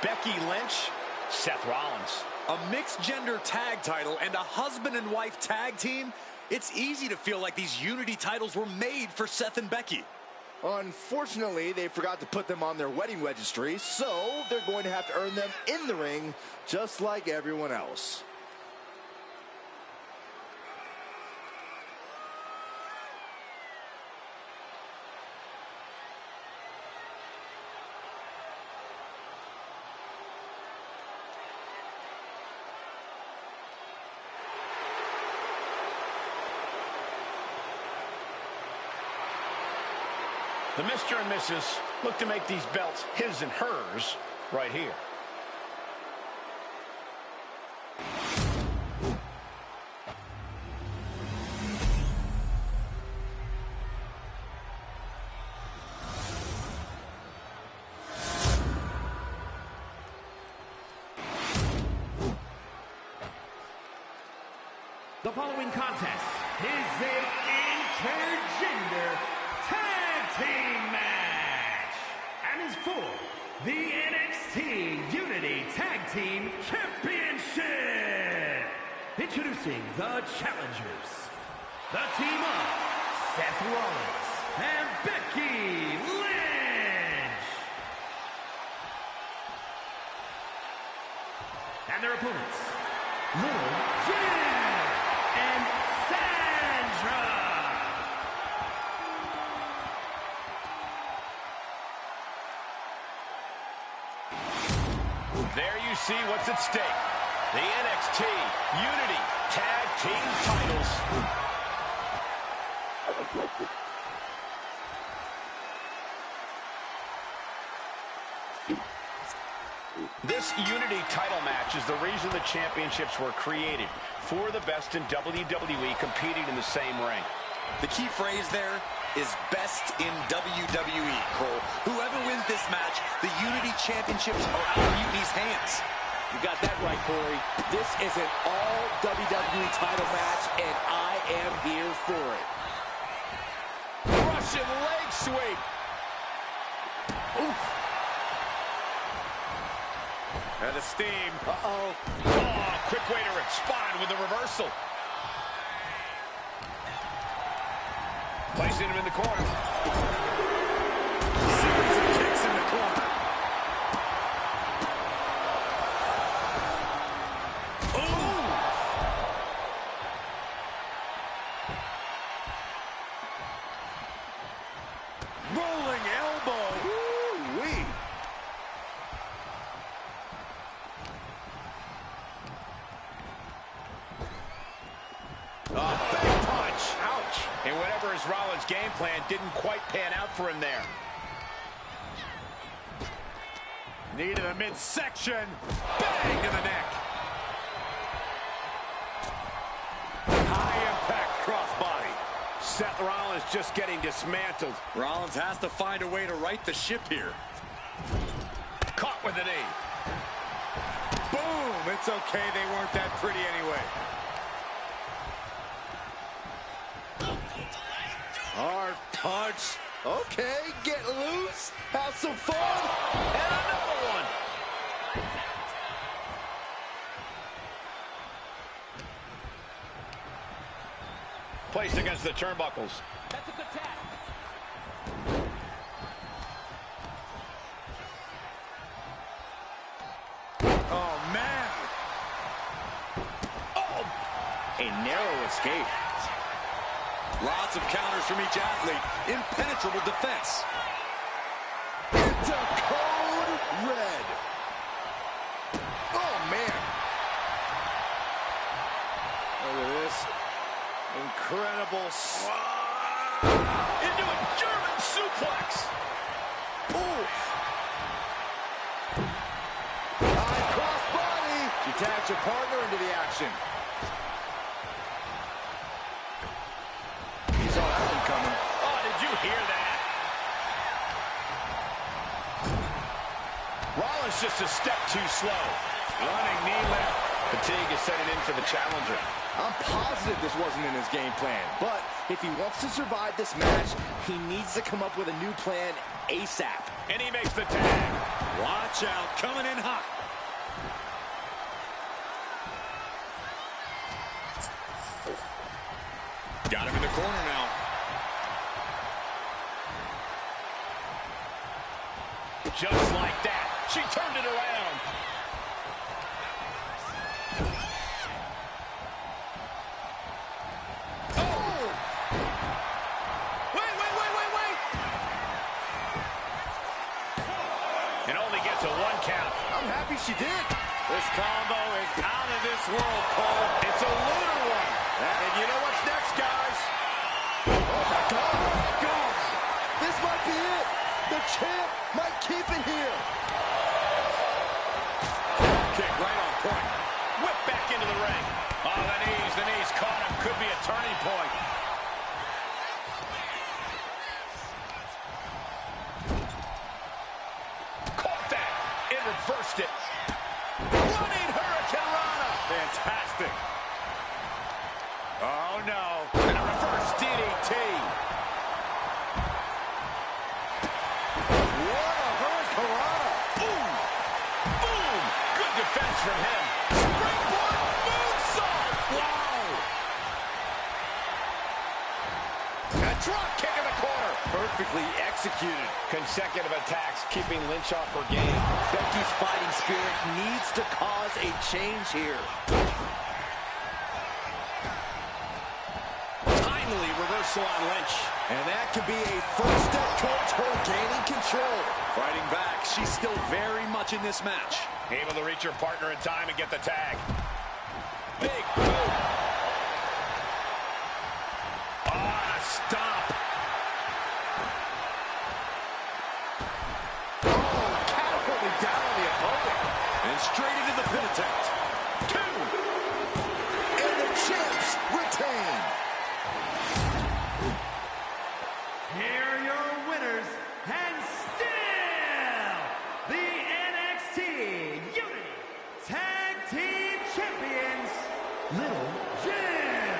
Becky Lynch, Seth Rollins. A mixed-gender tag title and a husband and wife tag team? It's easy to feel like these Unity titles were made for Seth and Becky. Unfortunately, they forgot to put them on their wedding registry, so they're going to have to earn them in the ring, just like everyone else. The Mr. and Mrs. look to make these belts his and hers right here. The following contest is an intergender tag team match and is for the NXT Unity Tag Team Championship. Introducing the challengers, the team of Seth Rollins and Becky Lynch. And their opponents, Little Jim and Sandra. There you see what's at stake. The NXT Unity Tag Team titles. This Unity title match is the reason the championships were created, for the best in WWE competing in the same ring. The key phrase there is best in WWE, Cole. Whoever wins this match, the Unity Championships are out of Unity's hands. You got that right, Corey. This is an all WWE title match, and I am here for it. Russian leg sweep. Oof. And the steam. Uh-oh. Oh, quick way to respond with a reversal. Placing him in the corner. Series of kicks in the corner. Ooh! Rolling elbow. Woo-wee. Big punch. Ouch. And whatever his Rollins' game plan didn't quite pan out for him there. Knee to the midsection. Bang to the neck. High impact crossbody. Seth Rollins just getting dismantled. Rollins has to find a way to right the ship here. Caught with the knee. Boom! It's okay, they weren't that pretty anyway. Hard punch. Okay, get loose. Have some fun. And another one. Placed against the turnbuckles. That's a good tag. Oh, man. Oh! A narrow escape. Lots of counters from each athlete. Impenetrable defense. Into code red. Oh, man. Look at this. Incredible. Into a German suplex. Oof. High cross body. She tags her partner into the action. He saw that one coming. Oh, did you hear that? Rollins just a step too slow. Running knee lift. Fatigue is setting in for the challenger. I'm positive this wasn't in his game plan, but if he wants to survive this match, he needs to come up with a new plan ASAP. And he makes the tag. Watch out, coming in hot. Got him in the corner now. Just like that, she turned it around. Oh! Wait. It only gets a 1 count. I'm happy she did. This combo is out of this world, Cole. It's a lunar one. And you know what's next, guys? Oh, my God. This might be it. The champ might keep it here. Kick right on point. Whip back into the ring. Oh, the knees caught him. Could be a turning point. Caught that. It reversed it. Running Hurricane Rana. Fantastic. Oh, no. And a reverse DDT. What a Hurricane Rana. Boom. Boom. Good defense from him. Springboard moonsault. Wow. A drop kick in the corner. Perfectly executed. Consecutive attacks keeping Lynch off her game. Becky's fighting spirit needs to cause a change here. Timely reversal on Lynch. And that could be a first step towards her gaining control. Fighting back, she's still very much in this match. Able to reach her partner in time and get the tag. Big boot. Oh, a stomp. Catapulting down on the opponent. And straight into the pin attempt. 2. And the champs retain. Here are your winners, and still the NXT Unity Tag Team Champions, Little Jim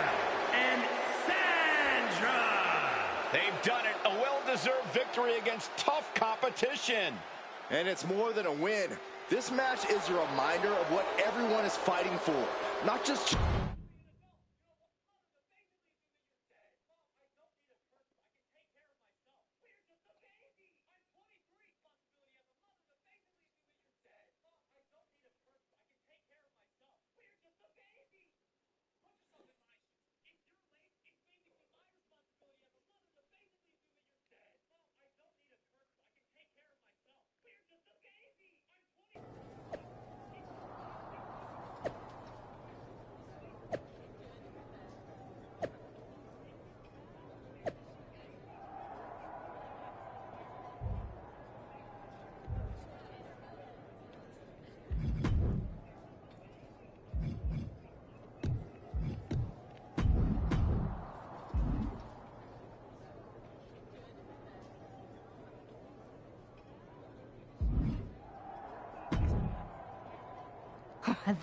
and Sandra. They've done it. A well-deserved victory against tough competition. And it's more than a win. This match is a reminder of what everyone is fighting for. Not just...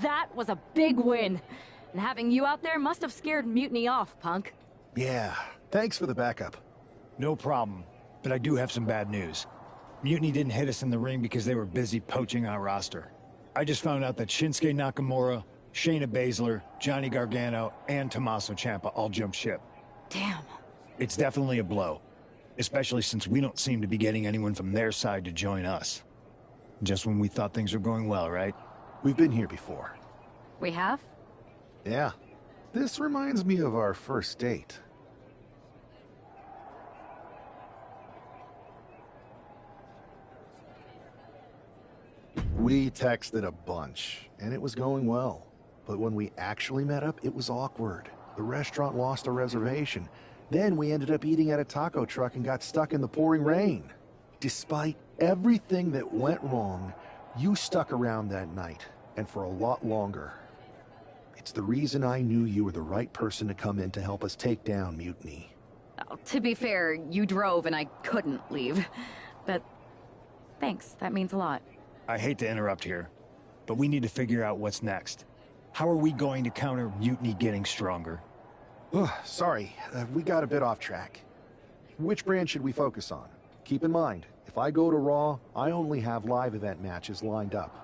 That was a big win. And having you out there must have scared Mutiny off, punk. Yeah, thanks for the backup. No problem, but I do have some bad news. Mutiny didn't hit us in the ring because they were busy poaching our roster. I just found out that Shinsuke Nakamura, Shayna Baszler, Johnny Gargano, and Tommaso Ciampa all jumped ship. Damn. It's definitely a blow, especially since we don't seem to be getting anyone from their side to join us. Just when we thought things were going well, right? We've been here before. We have? Yeah. This reminds me of our first date. We texted a bunch, and it was going well. But when we actually met up, it was awkward. The restaurant lost a reservation. Then we ended up eating at a taco truck and got stuck in the pouring rain. Despite everything that went wrong, you stuck around that night, and for a lot longer. It's the reason I knew you were the right person to come in to help us take down Mutiny. Oh, to be fair, you drove and I couldn't leave. But thanks, that means a lot. I hate to interrupt here, but we need to figure out what's next. How are we going to counter Mutiny getting stronger? Sorry, we got a bit off track. Which brand should we focus on? Keep in mind, if I go to Raw, I only have live event matches lined up.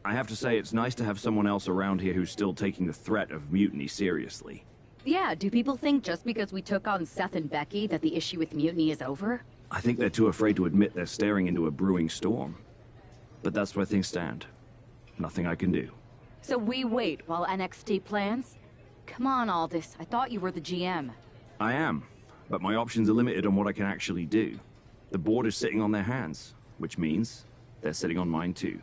I have to say, it's nice to have someone else around here who's still taking the threat of mutiny seriously. Yeah, do people think just because we took on Seth and Becky that the issue with Mutiny is over? I think they're too afraid to admit they're staring into a brewing storm. But that's where things stand. Nothing I can do. So we wait while NXT plans? Come on, Aldis. I thought you were the GM. I am, but my options are limited on what I can actually do. The board is sitting on their hands, which means they're sitting on mine too.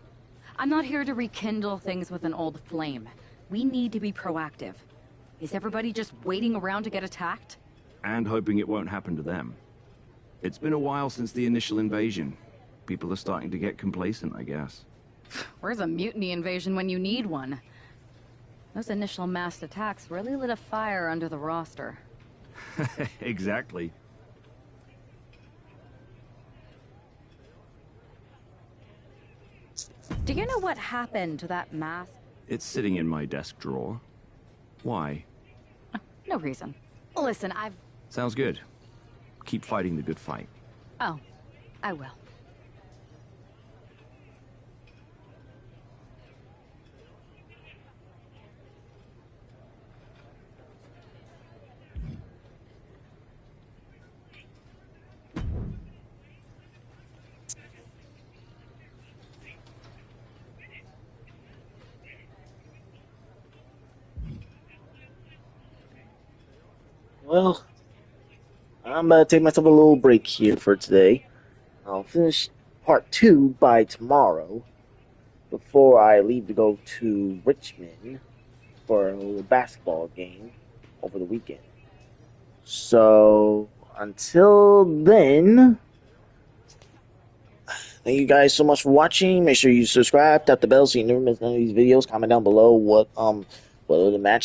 I'm not here to rekindle things with an old flame. We need to be proactive. Is everybody just waiting around to get attacked? And hoping it won't happen to them. It's been a while since the initial invasion. People are starting to get complacent, I guess. Where's a mutiny invasion when you need one? Those initial mass attacks really lit a fire under the roster. Exactly. Do you know what happened to that mask? It's sitting in my desk drawer. Why? No reason. Listen, I've... Sounds good. Keep fighting the good fight. Oh, I will. Well, I'm gonna take myself a little break here for today. I'll finish part 2 by tomorrow before I leave to go to Richmond for a little basketball game over the weekend. So, until then, thank you guys so much for watching. Make sure you subscribe, tap the bell so you never miss none of these videos. Comment down below what other match